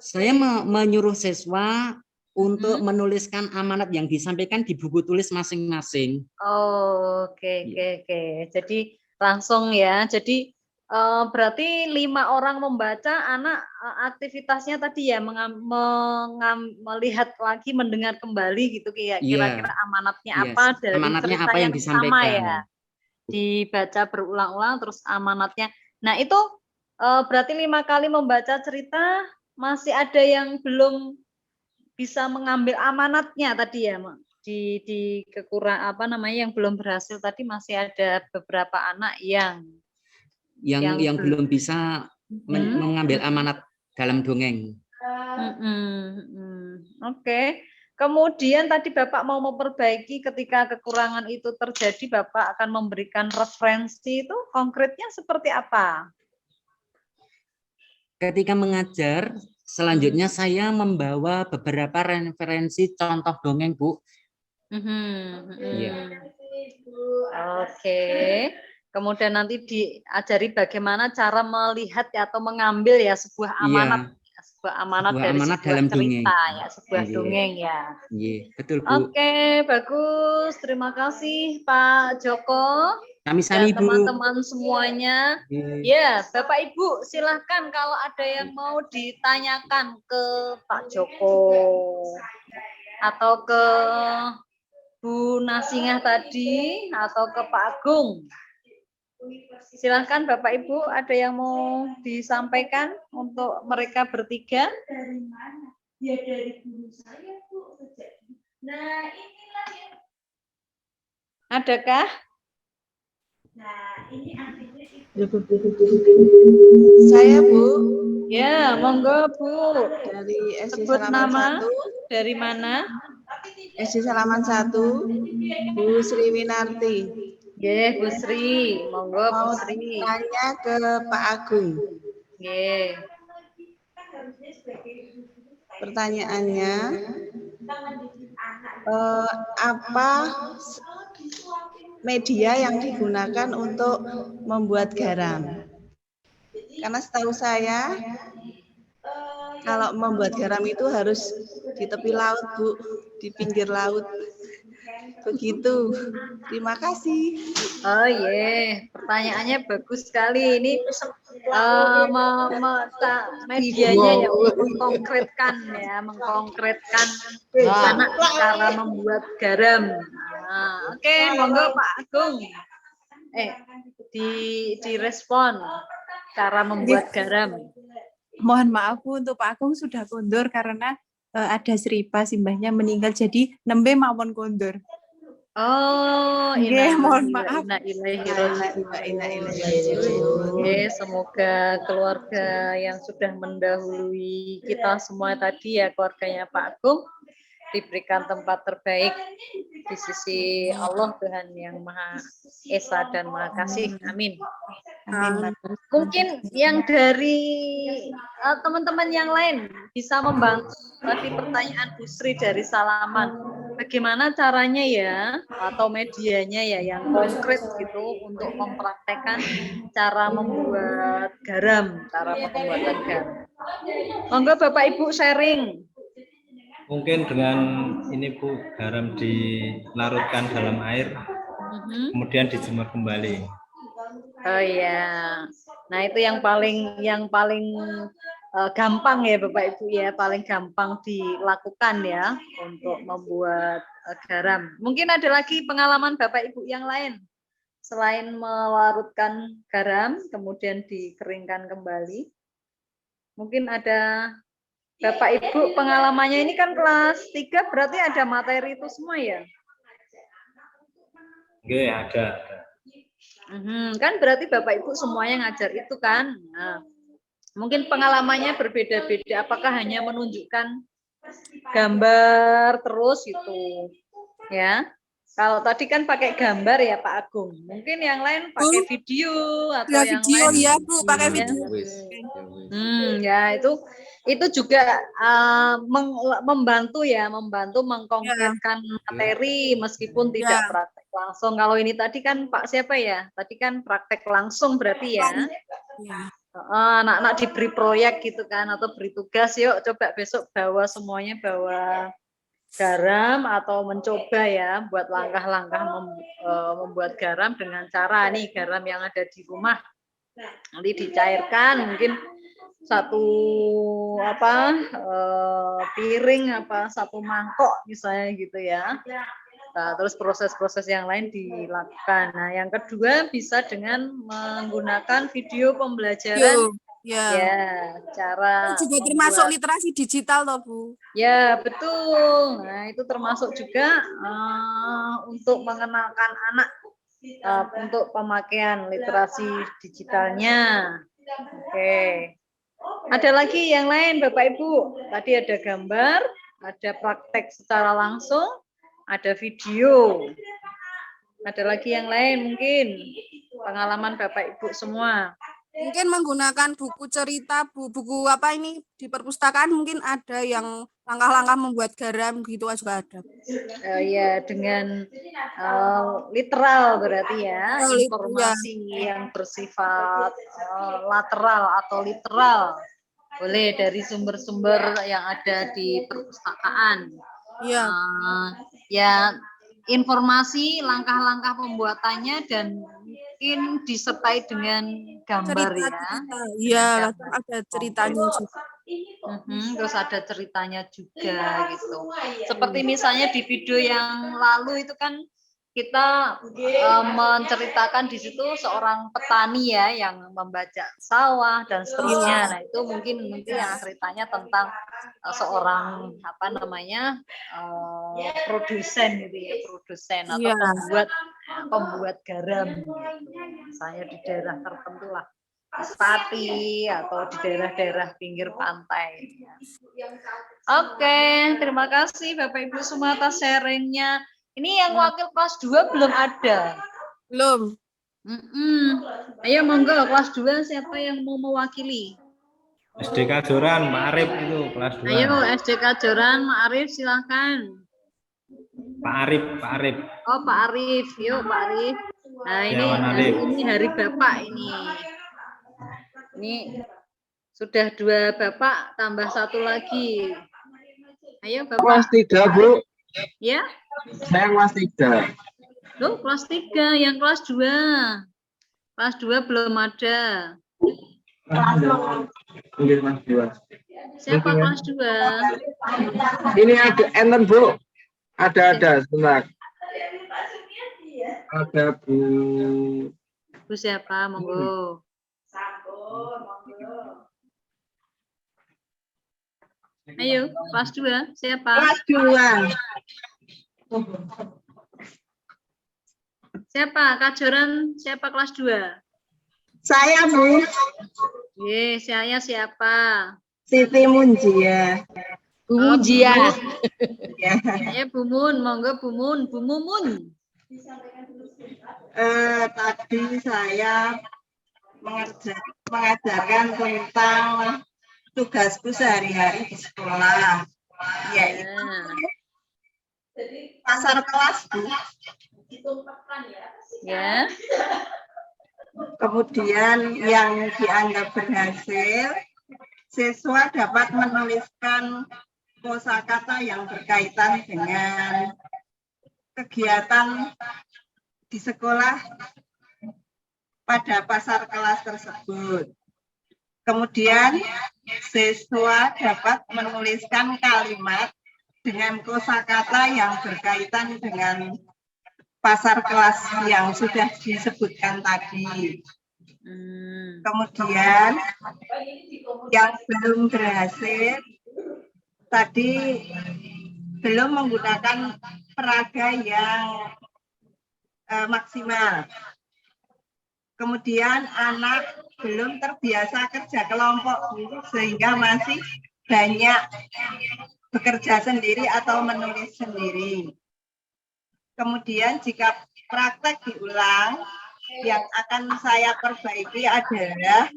Saya menyuruh siswa untuk menuliskan amanat yang disampaikan di buku tulis masing-masing. Oh, oke. Jadi langsung ya. Jadi berarti 5 orang membaca, anak aktivitasnya tadi ya melihat lagi, mendengar kembali gitu kira-kira amanatnya apa dari amanatnya cerita apa yang disampaikan. sama ya. Dibaca berulang-ulang terus amanatnya. Nah, itu berarti 5 kali membaca cerita masih ada yang belum bisa mengambil amanatnya tadi ya, di kekurang yang belum berhasil tadi, masih ada beberapa anak yang belum bisa mengambil amanat dalam dongeng. Oke. Kemudian tadi Bapak mau memperbaiki ketika kekurangan itu terjadi, Bapak akan memberikan referensi, itu konkretnya seperti apa? Ketika mengajar, selanjutnya saya membawa beberapa referensi contoh dongeng, Bu. Iya. Oke. Kemudian nanti diajari bagaimana cara melihat atau mengambil ya sebuah amanat, sebuah amanat dari sebuah dalam cerita dongeng. ya, sebuah dongeng ya. Iya, betul, Bu. Oke, bagus. Terima kasih Pak Joko. Sami-sami, Bu. Teman-teman semuanya. Ya, Bapak Ibu silahkan kalau ada yang mau ditanyakan ke Pak Joko atau ke Bu Nasingah tadi atau ke Pak Agung? Silahkan Bapak Ibu, ada yang mau disampaikan untuk mereka bertiga? Dari mana? Ya dari guru saya, Bu. Nah, inilah yang... Adakah? Nah, ini artinya itu. Saya Bu Ya, monggo Bu. dari SD Sebut Salaman nama. 1, Dari mana? SD Salaman 1, Bu Sri Winarti. Nggih, Bu Sri. Monggo Bu Mau Sri. tanya ke Pak Agung. Nggih. Pertanyaannya, apa media yang digunakan untuk membuat garam? Karena setahu saya, kalau membuat garam itu harus di tepi laut, Bu, di pinggir laut. Begitu. Terima kasih. Oh iya, pertanyaannya bagus sekali. Ini medianya ya mengkonkretkan bagaimana cara membuat garam. Nah, oke, monggo Pak Agung. Direspon cara membuat garam. Mohon maaf Bu, untuk Pak Agung sudah kondur karena ada seripa simbahnya meninggal, jadi nembe mawon kondur. Oh, mohon maaf. Semoga keluarga yang sudah mendahului kita semua tadi ya, keluarganya Pak Agung, diberikan tempat terbaik di sisi Allah Tuhan yang Maha Esa dan Maha Kasih. Amin. Mungkin yang dari teman-teman yang lain bisa membantu tadi pertanyaan Bu Sri dari Salaman. Bagaimana caranya ya atau medianya ya yang konkret gitu untuk mempraktekkan cara membuat garam, cara pembuatan garam. Monggo Bapak Ibu sharing. Mungkin dengan ini Bu, garam dilarutkan dalam air, kemudian dijemur kembali. Oh ya, nah itu yang paling gampang ya Bapak Ibu ya, paling gampang dilakukan ya untuk membuat garam. Mungkin ada lagi pengalaman Bapak Ibu yang lain selain melarutkan garam kemudian dikeringkan kembali. Mungkin ada Bapak Ibu pengalamannya, ini kan kelas 3 berarti ada materi itu semua ya? Oke, ada. Kan berarti Bapak Ibu semuanya ngajar itu kan? Nah, mungkin pengalamannya berbeda-beda. Apakah hanya menunjukkan gambar terus itu, ya? Kalau tadi kan pakai gambar ya Pak Agung. Mungkin yang lain pakai video atau Ya, yang video lain. ya Bu, pakai video. Ya itu juga membantu mengkonkretkan materi meskipun tidak praktek langsung. Kalau ini tadi kan Pak siapa ya? Tadi kan praktek langsung berarti ya. Anak-anak diberi proyek gitu kan atau beri tugas, yuk coba besok bawa garam atau mencoba ya buat langkah-langkah membuat garam dengan cara nih garam yang ada di rumah nanti dicairkan mungkin satu piring satu mangkok misalnya gitu ya. Nah, terus proses-proses yang lain dilakukan. Nah, yang kedua bisa dengan menggunakan video pembelajaran. Cara juga termasuk literasi digital toh Bu. Ya, betul. Nah, itu termasuk juga untuk mengenalkan anak untuk pemakaian literasi digitalnya. Oke. Ada lagi yang lain Bapak Ibu? Tadi ada gambar, ada praktek secara langsung, ada video. Ada lagi yang lain mungkin pengalaman Bapak Ibu semua. Mungkin menggunakan buku cerita, buku apa ini di perpustakaan mungkin ada yang langkah-langkah membuat garam gitu juga ada. Ya dengan literal berarti ya, informasi yang bersifat lateral atau literal. Boleh dari sumber-sumber yang ada di perpustakaan. Ya informasi langkah-langkah pembuatannya dan mungkin disertai dengan gambar cerita, ya. Iya, ada ceritanya juga. Terus ada ceritanya juga gitu. Seperti misalnya di video yang lalu itu kan kita menceritakan di situ seorang petani ya yang membaca sawah dan seterusnya. Nah itu mungkin yang ceritanya tentang seorang apa namanya produsen gitu ya, produsen atau pembuat garam. Gitu. Misalnya di daerah tertentu lah. Pati atau di daerah-daerah pinggir pantai. Oke, terima kasih Bapak Ibu semua atas sharingnya. Ini yang wakil kelas 2 belum ada. Belum. Ayo monggo kelas 2 siapa yang mau mewakili? SDK Joran, Pak Arif itu kelas 2. Ayo SDK Joran, Pak Arif silahkan. Pak Arif. Oh Pak Arif, yuk Pak Arif. Nah ini hari Bapak ini. Ini sudah 2 Bapak tambah 1 lagi. Ayo Bapak. Kelas 3 Bu. Ya? Saya kelas 3. Loh, kelas 3, yang kelas 2. Kelas 2 belum ada. Kelas 2. Siapa kelas 2? Ini ada enten Bu. Ada sebentar. Ada Bu. Bu siapa? Monggo. Ayo, kelas 2. Siapa? Kelas 2. Siapa? Kak Joran, siapa kelas 2? Saya, Bu. Saya siapa? Siti Munjia. Bu Munjia. Ya. Ayo Bu Mun, monggo Bu Mun, Bu Mumun. Tadi saya mengajarkan tentang tugasku sehari-hari di sekolah, yaitu pasar kelas, Bu. Ya. Kemudian yang dianggap berhasil, siswa dapat menuliskan kosakata yang berkaitan dengan kegiatan di sekolah pada pasar kelas tersebut. Kemudian siswa dapat menuliskan kalimat dengan kosakata yang berkaitan dengan pasar kelas yang sudah disebutkan tadi. Kemudian yang belum berhasil tadi belum menggunakan peraga yang maksimal. Kemudian anak belum terbiasa kerja kelompok sehingga masih banyak bekerja sendiri atau menulis sendiri. Kemudian jika praktek diulang, yang akan saya perbaiki adalah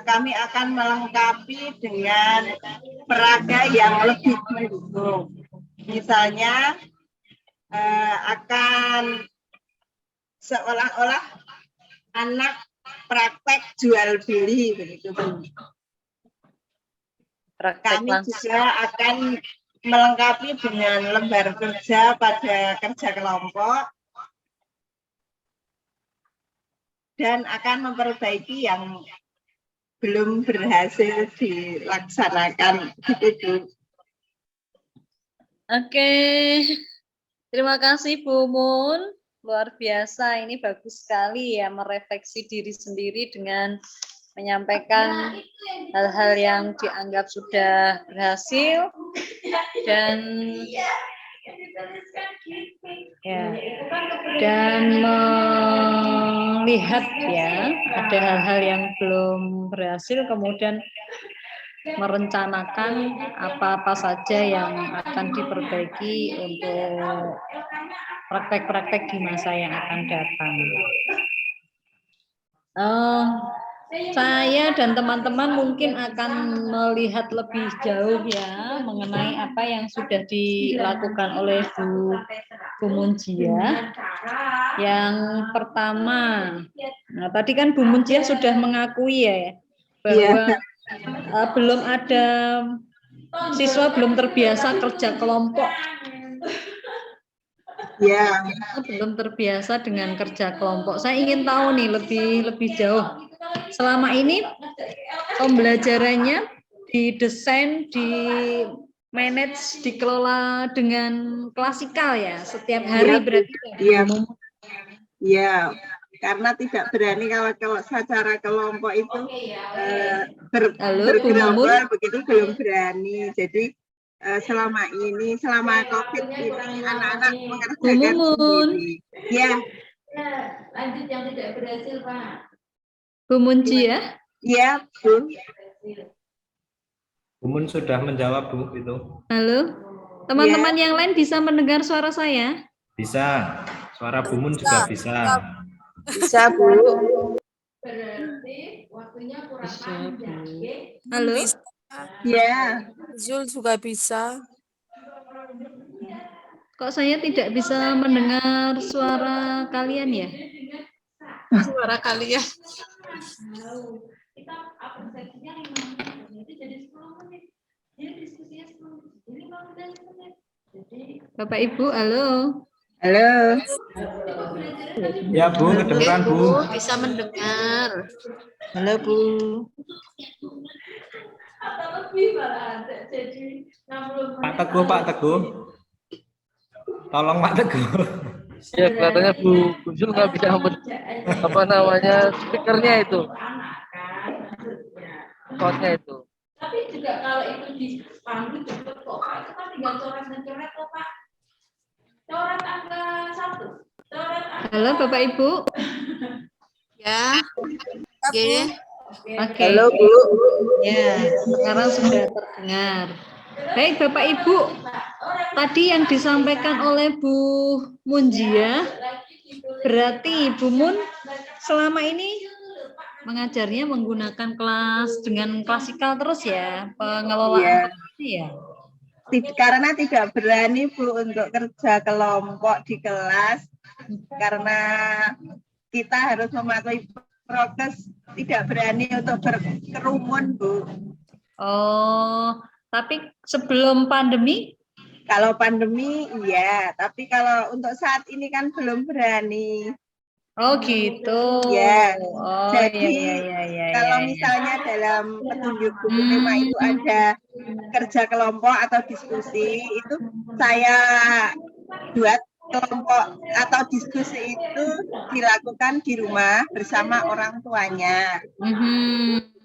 kami akan melengkapi dengan peraga yang lebih mendukung. Misalnya akan seolah-olah anak praktek jual beli begitu. Kami juga akan melengkapi dengan lembar kerja pada kerja kelompok dan akan memperbaiki yang belum berhasil dilaksanakan. Gitu. Oke, terima kasih Bu Mun. Luar biasa, ini bagus sekali ya merefleksi diri sendiri dengan menyampaikan hal-hal yang dianggap sudah berhasil dan melihat ya ada hal-hal yang belum berhasil, kemudian merencanakan apa-apa saja yang akan diperbaiki untuk praktek-praktek di masa yang akan datang. Saya dan teman-teman mungkin akan melihat lebih jauh ya mengenai apa yang sudah dilakukan oleh Bu Munjia. Yang pertama, nah tadi kan Bu Munjia sudah mengakui ya bahwa belum ada siswa belum terbiasa kerja kelompok. Ya, belum terbiasa dengan kerja kelompok. Saya ingin tahu nih lebih jauh. Selama ini pembelajarannya didesain, di manage, dikelola dengan klasikal ya setiap hari berarti. Iya, iya. Karena tidak berani kalau secara kelompok itu bergerombol begitu belum berani. Jadi selama COVID ini anak-anak mengerjakan sendiri. Ya. Lanjut yang tidak berhasil, Pak. Bu Munci ya? Iya, Bu. Bumun sudah menjawab, Bu, itu. Halo? Teman-teman yang lain bisa mendengar suara saya? Bisa. Suara Bumun juga bisa. Bisa, Bu. Berarti waktunya kurang panjang. Halo? Ya. Zul juga bisa. Kok saya tidak bisa mendengar suara kalian ya? Suara kalian. Kita apresiasinya 5 menit, jadi 10 menit. Jadi diskusinya 10 menit, jadi 15 menit. Jadi Bapak Ibu, halo. Halo. Ya, Bu, kedengeran, Bu. Bisa mendengar. Halo, Bu. atau lebih malah ada. Jadi 60 menit. Pak Teguh. Tolong Pak Teguh. Ya, kelihatannya Bu Zul nggak bisa apa namanya speakernya itu, soundnya itu. Tapi juga kalau itu dipandu cepet kok, Pak. Itu kan tinggal coret dan coret kok, Pak. Coret angka 1. Coret angka... Halo Bapak Ibu. Ya. Oke. Oke. Halo, Bu. Ya, sekarang sudah terdengar. Baik Bapak Ibu, tadi yang disampaikan oleh Bu Munjia, berarti Bu Mun selama ini mengajarnya menggunakan kelas dengan klasikal terus ya, pengelolaan ya. Karena tidak berani, Bu, untuk kerja kelompok di kelas karena kita harus mematuhi prokes, tidak berani untuk berkerumun, Bu. Oh, tapi sebelum pandemi? Kalau pandemi iya, tapi kalau untuk saat ini kan belum berani. Oh gitu. Ya. Oh, Jadi kalau misalnya dalam petunjuk buku tema itu ada kerja kelompok atau diskusi, itu saya buat kelompok atau diskusi itu dilakukan di rumah bersama orang tuanya.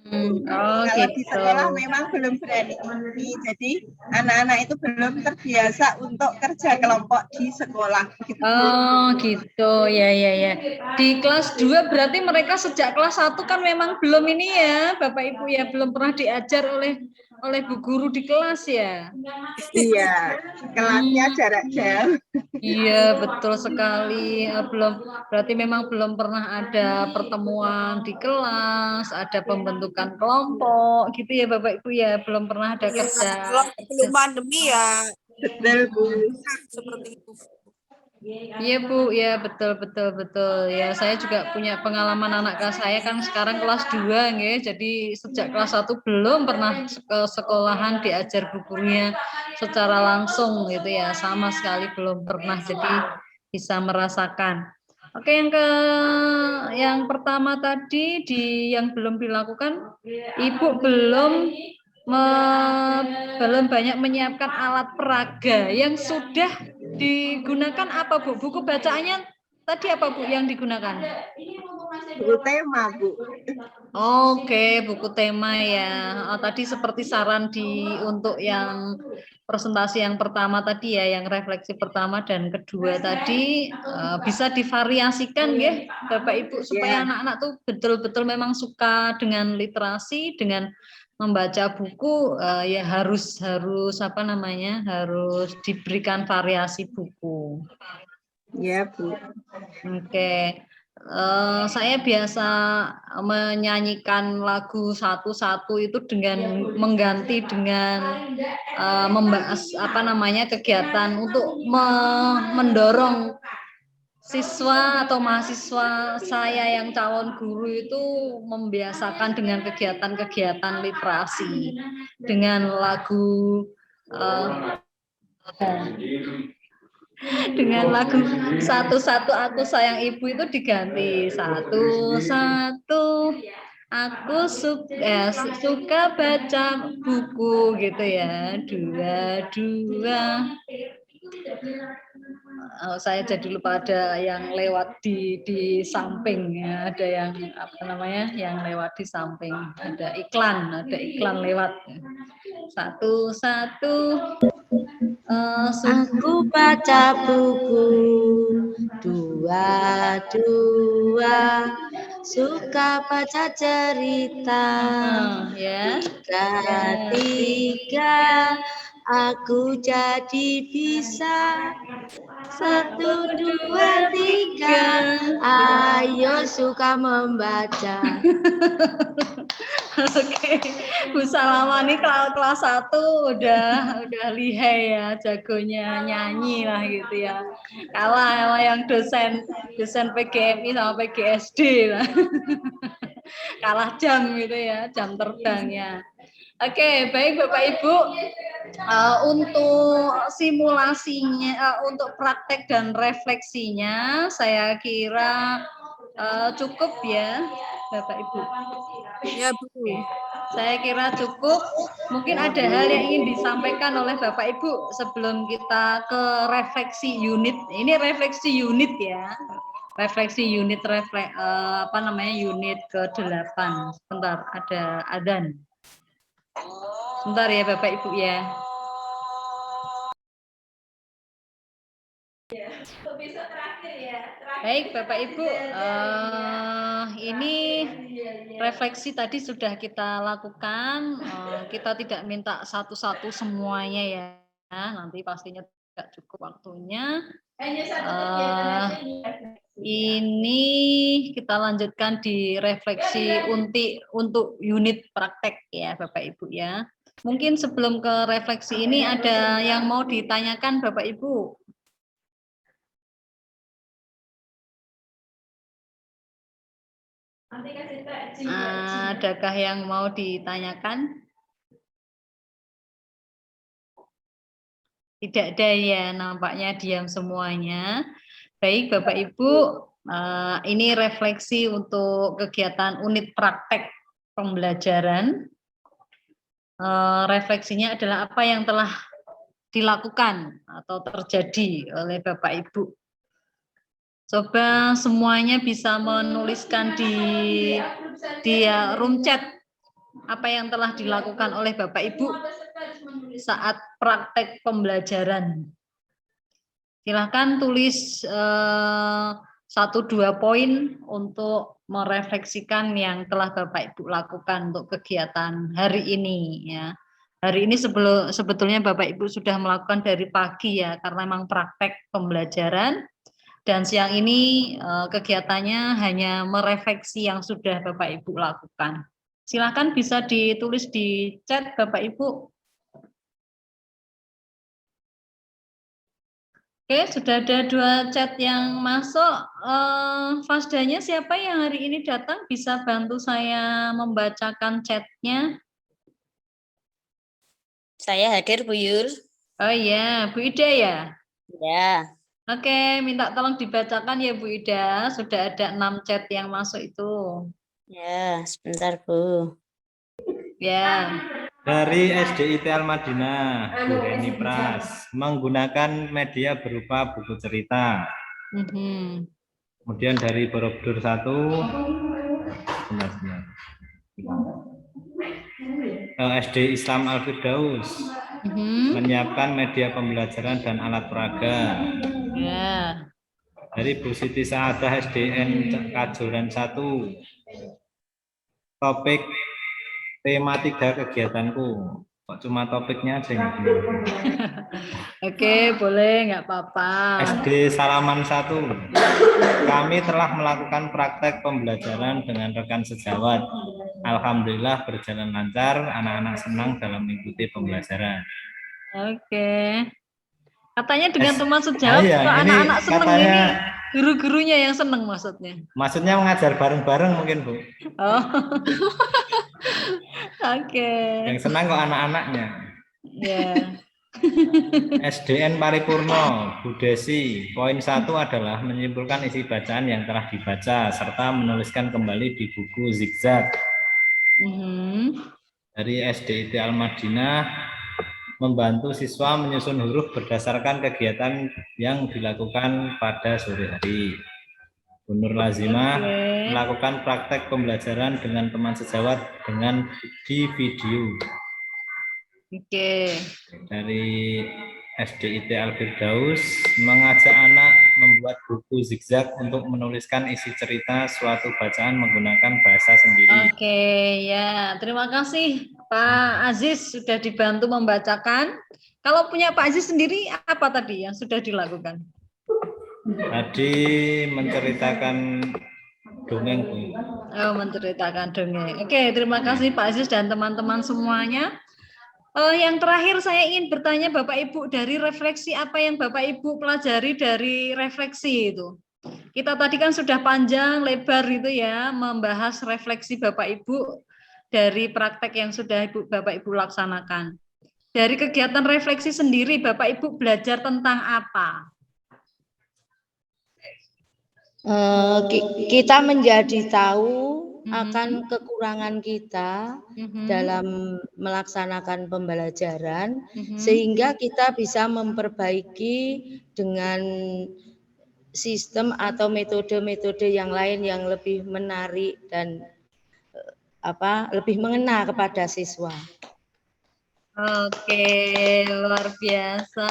Oh, kalau gitu. di sekolah memang belum berani, jadi anak-anak itu belum terbiasa untuk kerja kelompok di sekolah. Oh gitu, ya. Di kelas 2 berarti mereka sejak kelas 1 kan memang belum ini ya, Bapak Ibu ya, belum pernah diajar oleh Bu guru di kelas ya. Iya, kelasnya jarak jauh. Iya, betul sekali. Berarti memang belum pernah ada pertemuan di kelas, ada pembentukan kelompok gitu ya Bapak Ibu ya, belum pernah ada kerja. Belum pandemi ya. Betul, Bu. Seperti itu. Iya Bu, ya betul. Ya saya juga punya pengalaman anak kelas saya kan sekarang kelas 2 nggih. Jadi sejak kelas 1 belum pernah ke sekolahan diajar bu gurunya secara langsung gitu ya. Sama sekali belum pernah. Jadi bisa merasakan. Oke, yang pertama tadi yang belum dilakukan, Ibu belum banyak menyiapkan alat peraga. Yang sudah digunakan apa Bu? Buku bacaannya tadi apa Bu yang digunakan? Buku tema, Bu. Oke, buku tema ya. Tadi seperti saran untuk yang presentasi yang pertama tadi ya, yang refleksi pertama dan kedua tadi bisa divariasikan ya Bapak Ibu supaya anak-anak tuh betul-betul memang suka dengan literasi, dengan membaca buku ya harus diberikan variasi buku. Ya, Bu. Oke. Saya biasa menyanyikan lagu satu-satu itu dengan mengganti dengan membahas kegiatan untuk mendorong siswa atau mahasiswa saya yang calon guru itu membiasakan dengan kegiatan-kegiatan literasi dengan lagu satu-satu aku sayang ibu itu diganti satu-satu Aku suka baca buku gitu ya. Dua. Saya jadi lupa ada yang lewat di samping ya. Ada yang apa namanya? Yang lewat di samping. Ada iklan lewat. Satu. Aku baca buku dua, suka baca cerita ya. tiga, aku jadi bisa 1, 2, 3, ayo suka membaca. Oke, Bu Salama nih kelas 1 udah lihai ya, jagonya nyanyi lah gitu ya. Kalah sama yang dosen PGMI sama PGSD lah. Kalah jam gitu ya, jam terbangnya. Oke, baik Bapak Ibu. Untuk simulasinya, untuk praktek dan refleksinya, saya kira cukup ya, Bapak Ibu. Ya, Bu. Saya kira cukup. Mungkin ada hal yang ingin disampaikan oleh Bapak Ibu sebelum kita ke refleksi unit. Ini refleksi unit ya. Refleksi unit unit ke-8. Sebentar, ada adzan. Sebentar ya Bapak Ibu ya. Baik Bapak Ibu, ini refleksi tadi sudah kita lakukan. Kita tidak minta satu-satu semuanya ya. Nanti pastinya tidak cukup waktunya. Ini kita lanjutkan di refleksi untuk unit praktek ya Bapak Ibu ya. Mungkin sebelum ke refleksi ini ada yang mau ditanyakan Bapak Ibu? Adakah yang mau ditanyakan? Tidak ada ya, nampaknya diam semuanya. Baik Bapak Ibu, ini refleksi untuk kegiatan unit praktek pembelajaran. Refleksinya adalah apa yang telah dilakukan atau terjadi oleh Bapak Ibu. Coba semuanya bisa menuliskan di room chat apa yang telah dilakukan oleh Bapak Ibu saat praktek pembelajaran. Silahkan tulis 1-2 poin untuk merefleksikan yang telah Bapak Ibu lakukan untuk kegiatan hari ini ya. Hari ini sebetulnya Bapak Ibu sudah melakukan dari pagi ya, karena memang praktek pembelajaran. Dan siang ini kegiatannya hanya merefleksi yang sudah Bapak Ibu lakukan. Silakan bisa ditulis di chat Bapak Ibu. Oke, sudah ada 2 chat yang masuk. Fasdanya siapa yang hari ini datang? Bisa bantu saya membacakan chatnya? Saya hadir, Bu Yul. Oh iya, Bu Ida ya? Ya. Oke, minta tolong dibacakan ya Bu Ida. Sudah ada 6 chat yang masuk itu. Ya, sebentar Bu. Ya. Dari SDIT Al-Madinah, Bu Reni Pras, menggunakan media berupa buku cerita. Kemudian dari Borobudur 1, SD Islam Al-Firdaus, menyiapkan media pembelajaran dan alat peraga. Ya. Dari Bu Siti Saadah SDN Kajoran 1, topik tema 3 kegiatanku. Kok cuma topiknya aja yang begini? Oke, boleh, nggak apa-apa. SD Salaman 1, kami telah melakukan praktek pembelajaran dengan rekan sejawat. Alhamdulillah berjalan lancar, anak-anak senang dalam mengikuti pembelajaran. Oke. Katanya dengan teman sejawat, iya, kok anak-anak seneng katanya, ini guru-gurunya yang seneng maksudnya. Maksudnya mengajar bareng-bareng mungkin Bu. Oh. Oke. Yang senang kok anak-anaknya. Ya. SDN Paripurno, Bu Desi, poin 1 adalah menyimpulkan isi bacaan yang telah dibaca serta menuliskan kembali di buku zigzag Dari SDIT Al-Madinah membantu siswa menyusun huruf berdasarkan kegiatan yang dilakukan pada sore hari. Bu Nur Lazimah melakukan praktek pembelajaran dengan teman sejawat dengan di video. Dari SDIT Al-Firdaus mengajak anak membuat buku zigzag untuk menuliskan isi cerita suatu bacaan menggunakan bahasa sendiri. Ya, terima kasih Pak Aziz sudah dibantu membacakan. Kalau punya Pak Aziz sendiri apa tadi yang sudah dilakukan? Tadi menceritakan dongeng. Oh, menceritakan dongeng. Oke, terima kasih Pak Aziz dan teman-teman semuanya. Yang terakhir saya ingin bertanya Bapak Ibu, dari refleksi apa yang Bapak Ibu pelajari dari refleksi itu? Kita tadi kan sudah panjang lebar itu ya membahas refleksi Bapak Ibu dari praktek yang sudah Bapak Ibu laksanakan. Dari kegiatan refleksi sendiri Bapak Ibu belajar tentang apa? Kita menjadi tahu akan kekurangan kita dalam melaksanakan pembelajaran, sehingga kita bisa memperbaiki dengan sistem atau metode-metode yang lain yang lebih menarik dan lebih mengena kepada siswa. Oke, luar biasa.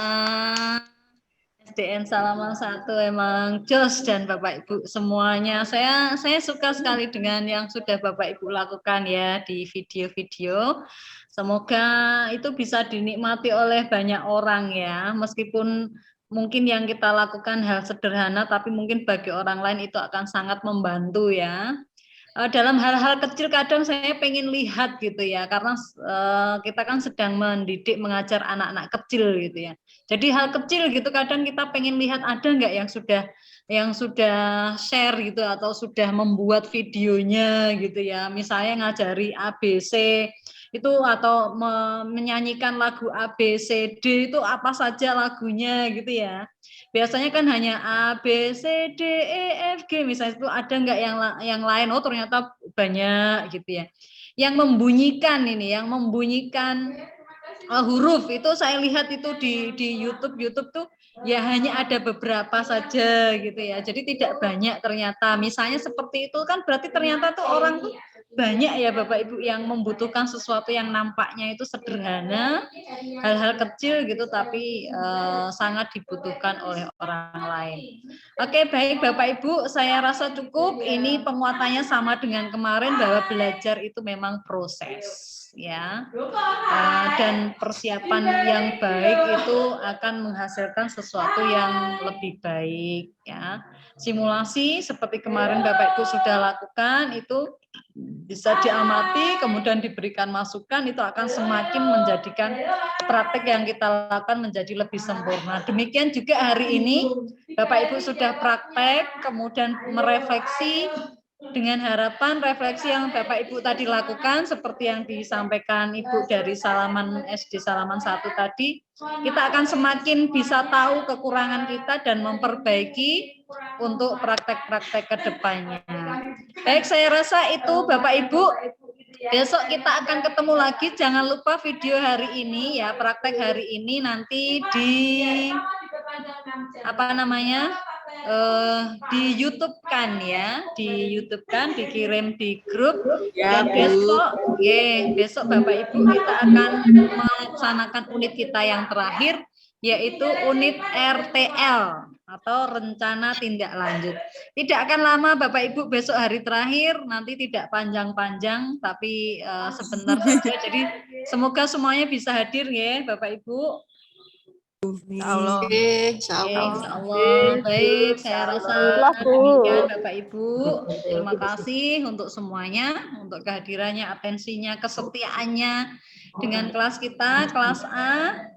SDN Salaman 1 emang jos dan Bapak Ibu semuanya. Saya suka sekali dengan yang sudah Bapak Ibu lakukan ya di video-video. Semoga itu bisa dinikmati oleh banyak orang ya. Meskipun mungkin yang kita lakukan hal sederhana, tapi mungkin bagi orang lain itu akan sangat membantu ya. Dalam hal-hal kecil kadang saya pengen lihat gitu ya, karena kita kan sedang mendidik, mengajar anak-anak kecil gitu ya. Jadi hal kecil gitu kadang kita pengen lihat ada nggak yang sudah share gitu atau sudah membuat videonya gitu ya. Misalnya ngajari ABC itu atau menyanyikan lagu ABCD itu apa saja lagunya gitu ya. Biasanya kan hanya A, B, C, D, E, F, G misalnya itu ada nggak yang lain? Oh ternyata banyak gitu ya. Yang membunyikan huruf itu saya lihat itu di YouTube tuh ya hanya ada beberapa saja gitu ya. Jadi tidak banyak ternyata. Misalnya seperti itu kan berarti ternyata tuh orang tuh banyak ya Bapak Ibu yang membutuhkan sesuatu yang nampaknya itu sederhana, hal-hal kecil gitu tapi sangat dibutuhkan oleh orang lain. Oke, baik Bapak Ibu, saya rasa cukup. Ini penguatannya sama dengan kemarin bahwa belajar itu memang proses ya. Dan persiapan yang baik itu akan menghasilkan sesuatu yang lebih baik ya. Simulasi seperti kemarin Bapak Ibu sudah lakukan itu bisa diamati, kemudian diberikan masukan, itu akan semakin menjadikan praktek yang kita lakukan menjadi lebih sempurna. Demikian juga hari ini, Bapak Ibu sudah praktek, kemudian merefleksi, dengan harapan refleksi yang Bapak Ibu tadi lakukan, seperti yang disampaikan Ibu dari SD Salaman 1 tadi, kita akan semakin bisa tahu kekurangan kita dan memperbaiki untuk praktek-praktek ke depannya. Baik, saya rasa itu Bapak Ibu. Besok kita akan ketemu lagi. Jangan lupa video hari ini ya, praktek hari ini nanti di di YouTube kan ya, dikirim di grup. Ya, dan besok Bapak Ibu kita akan melaksanakan unit kita yang terakhir, yaitu unit RTL atau rencana tindak lanjut. Tidak akan lama Bapak Ibu, besok hari terakhir, nanti tidak panjang-panjang tapi sebentar saja. Jadi semoga semuanya bisa hadir ya Bapak Ibu. Insyaallah. Insyaallah. Baik, saya rasa demikian Bapak Ibu. Terima kasih untuk semuanya, untuk kehadirannya, atensinya, kesetiaannya dengan kelas kita, kelas A.